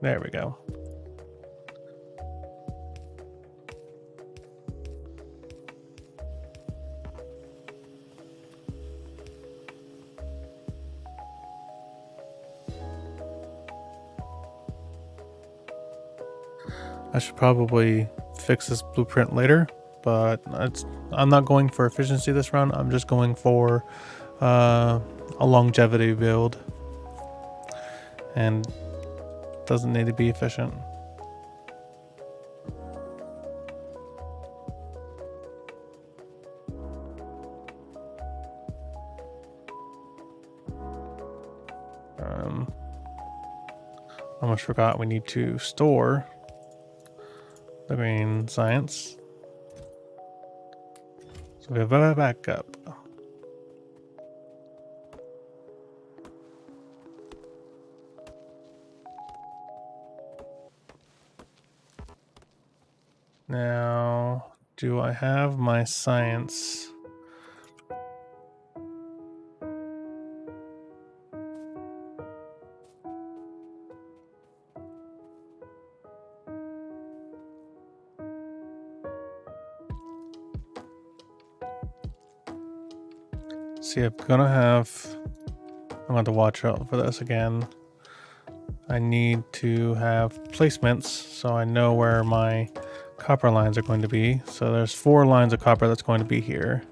There we go. I should probably fix this blueprint later, but I'm not going for efficiency this run. I'm just going for a longevity build, and doesn't need to be efficient. Almost forgot we need to store the green science. So we have a backup. Now, do I have my science? See, I'm going to to watch out for this again. I need to have placements so I know where my copper lines are going to be. So there's 4 lines of copper that's going to be here.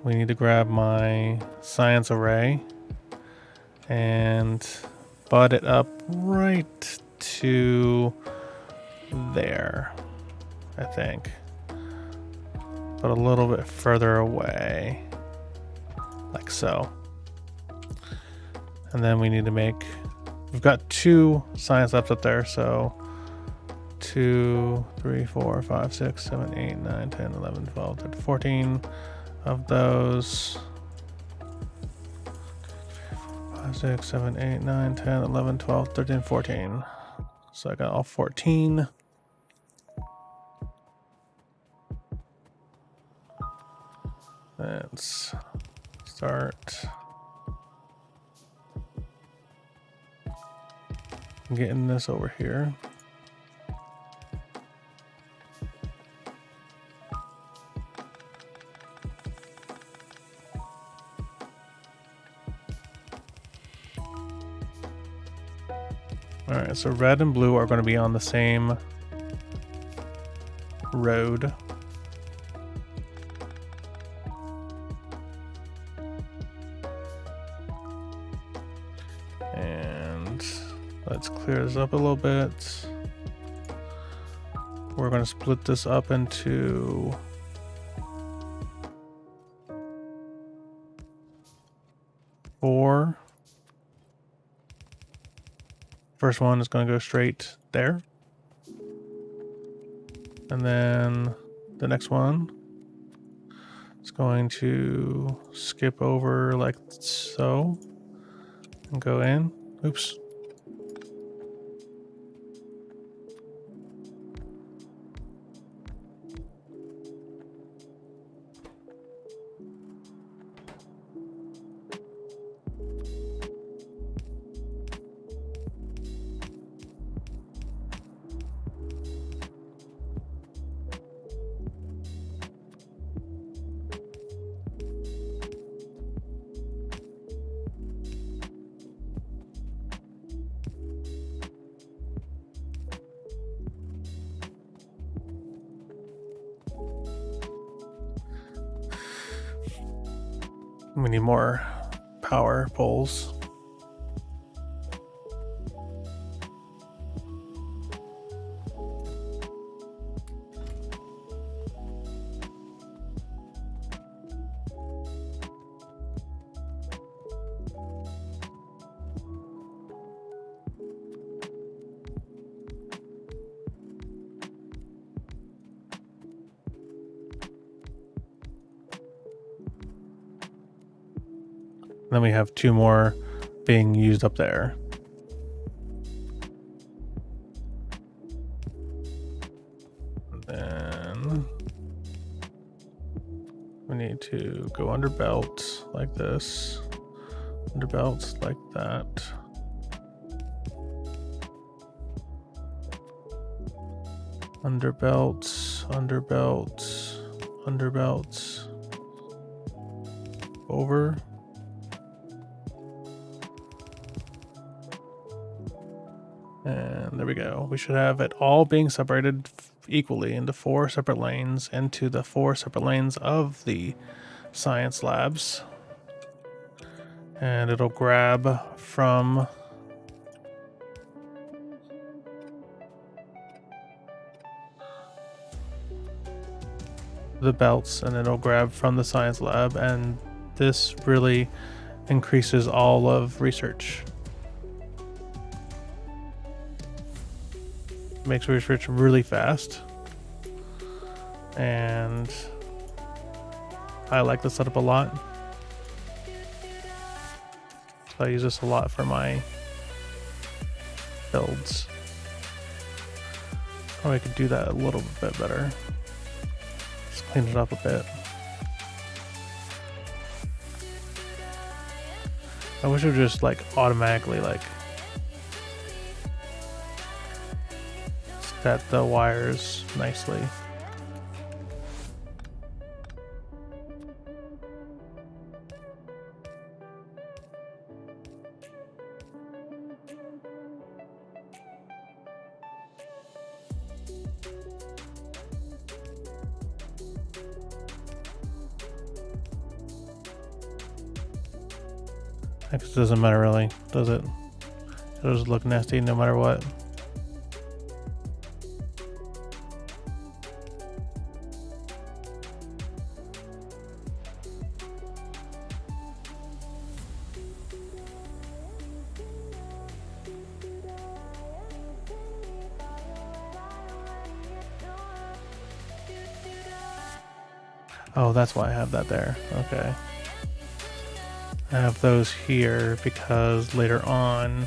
We need to grab my science array and butt it up right to there, I think. But a little bit further away, like so. And then we need to make, we've got 2 science ups up there, so 2, 3, 4, 5, 6, 7, 8, 9, 10, 11, 12, 13, 14 of those. 5, 5, 6, 7, 8, 9, 10, 11, 12, 13, 14. So I got all 14. Let's start getting this over here. All right, so red and blue are going to be on the same road. And let's clear this up a little bit. We're going to split this up into four. First one is going to go straight there. And then the next one is going to skip over like so and go in. Oops. We need more power poles. Then we have two more being used up there. And then we need to go under belt like this, under belts like that. Under belts, under belts, under belts, over. And there we go. We should have it all being separated equally into 4 separate lanes, into the 4 separate lanes of the science labs. And it'll grab from the belts, and it'll grab from the science lab, and this really increases all of research. Makes research really fast, and I like the setup a lot. So I use this a lot for my builds. Oh, I could do that a little bit better. Just clean it up a bit. I wish it would just like automatically like set the wires nicely. It doesn't matter really, does it? It'll just look nasty no matter what. Oh, that's why I have that there. Okay. I have those here because later on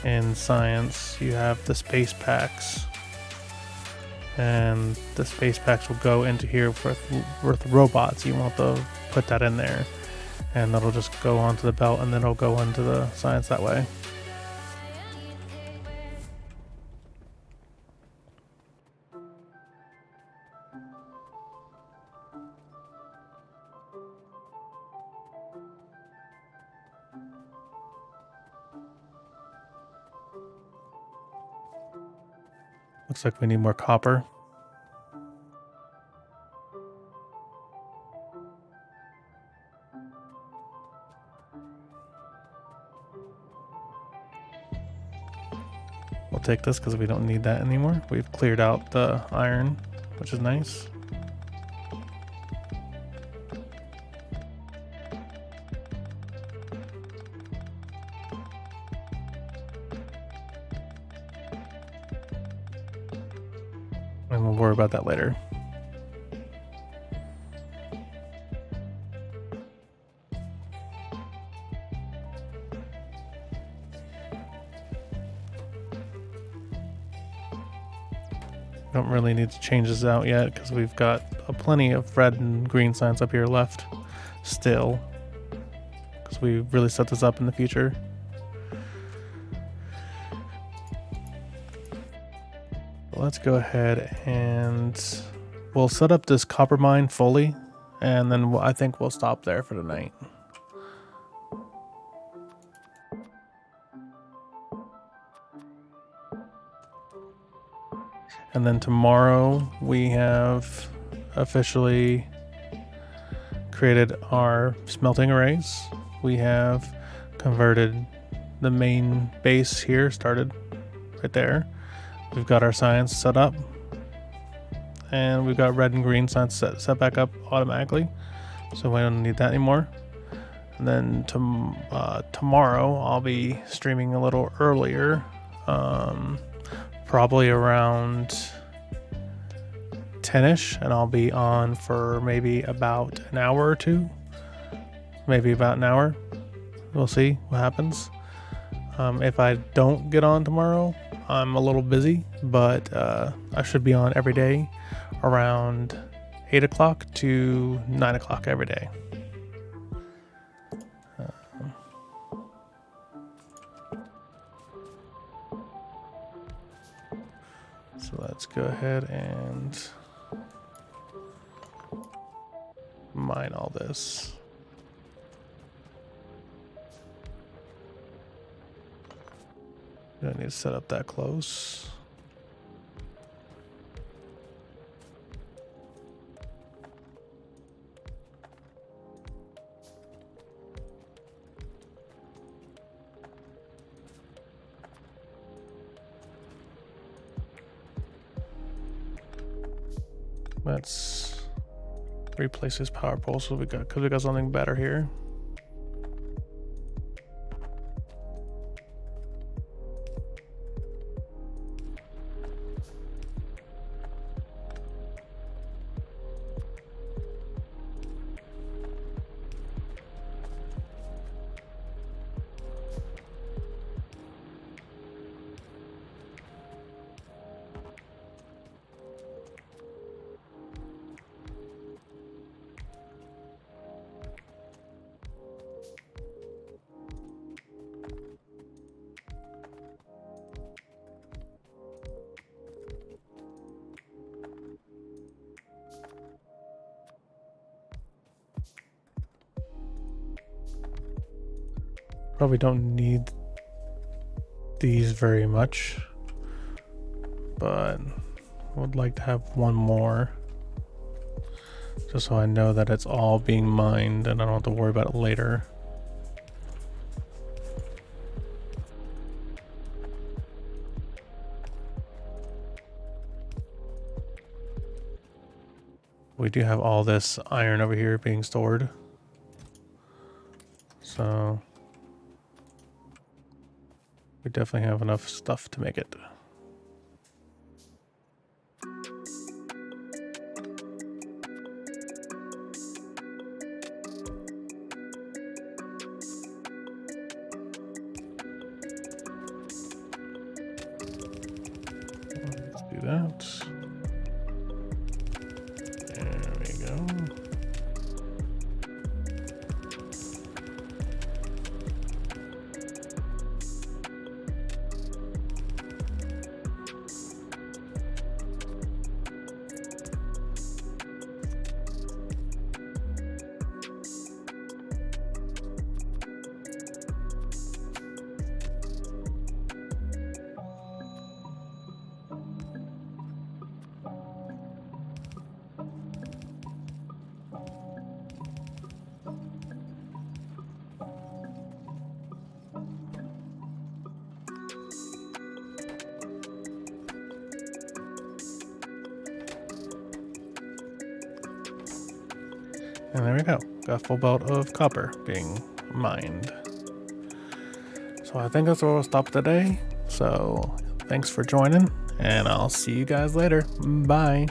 in science you have the space packs, and the space packs will go into here with robots. You want to put that in there, and that'll just go onto the belt, and then it'll go into the science that way. Looks like we need more copper. We'll take this because we don't need that anymore. We've cleared out the iron, which is nice. And we'll worry about that later. Don't really need to change this out yet because we've got plenty of red and green signs up here left still, because we really set this up in the future. Let's go ahead and we'll set up this copper mine fully, and then I think we'll stop there for tonight. And then tomorrow we have officially created our smelting arrays. We have converted the main base here, started right there. We've got our science set up, and we've got red and green science set back up automatically, so we don't need that anymore. And then tomorrow I'll be streaming a little earlier, probably around 10ish, and I'll be on for maybe about an hour or two, maybe about an hour. We'll see what happens. If I don't get on tomorrow, I'm a little busy, but I should be on every day around 8 o'clock to 9 o'clock every day. So let's go ahead and mine all this. Don't need to set up that close. Let's replace this power pole so because we got something better here. Probably don't need these very much, but would like to have one more, just so I know that it's all being mined and I don't have to worry about it later. We do have all this iron over here being stored, so we definitely have enough stuff to make it. that. There we go. And there we go. Got a full belt of copper being mined. So I think that's where we'll stop today. So thanks for joining, and I'll see you guys later. Bye.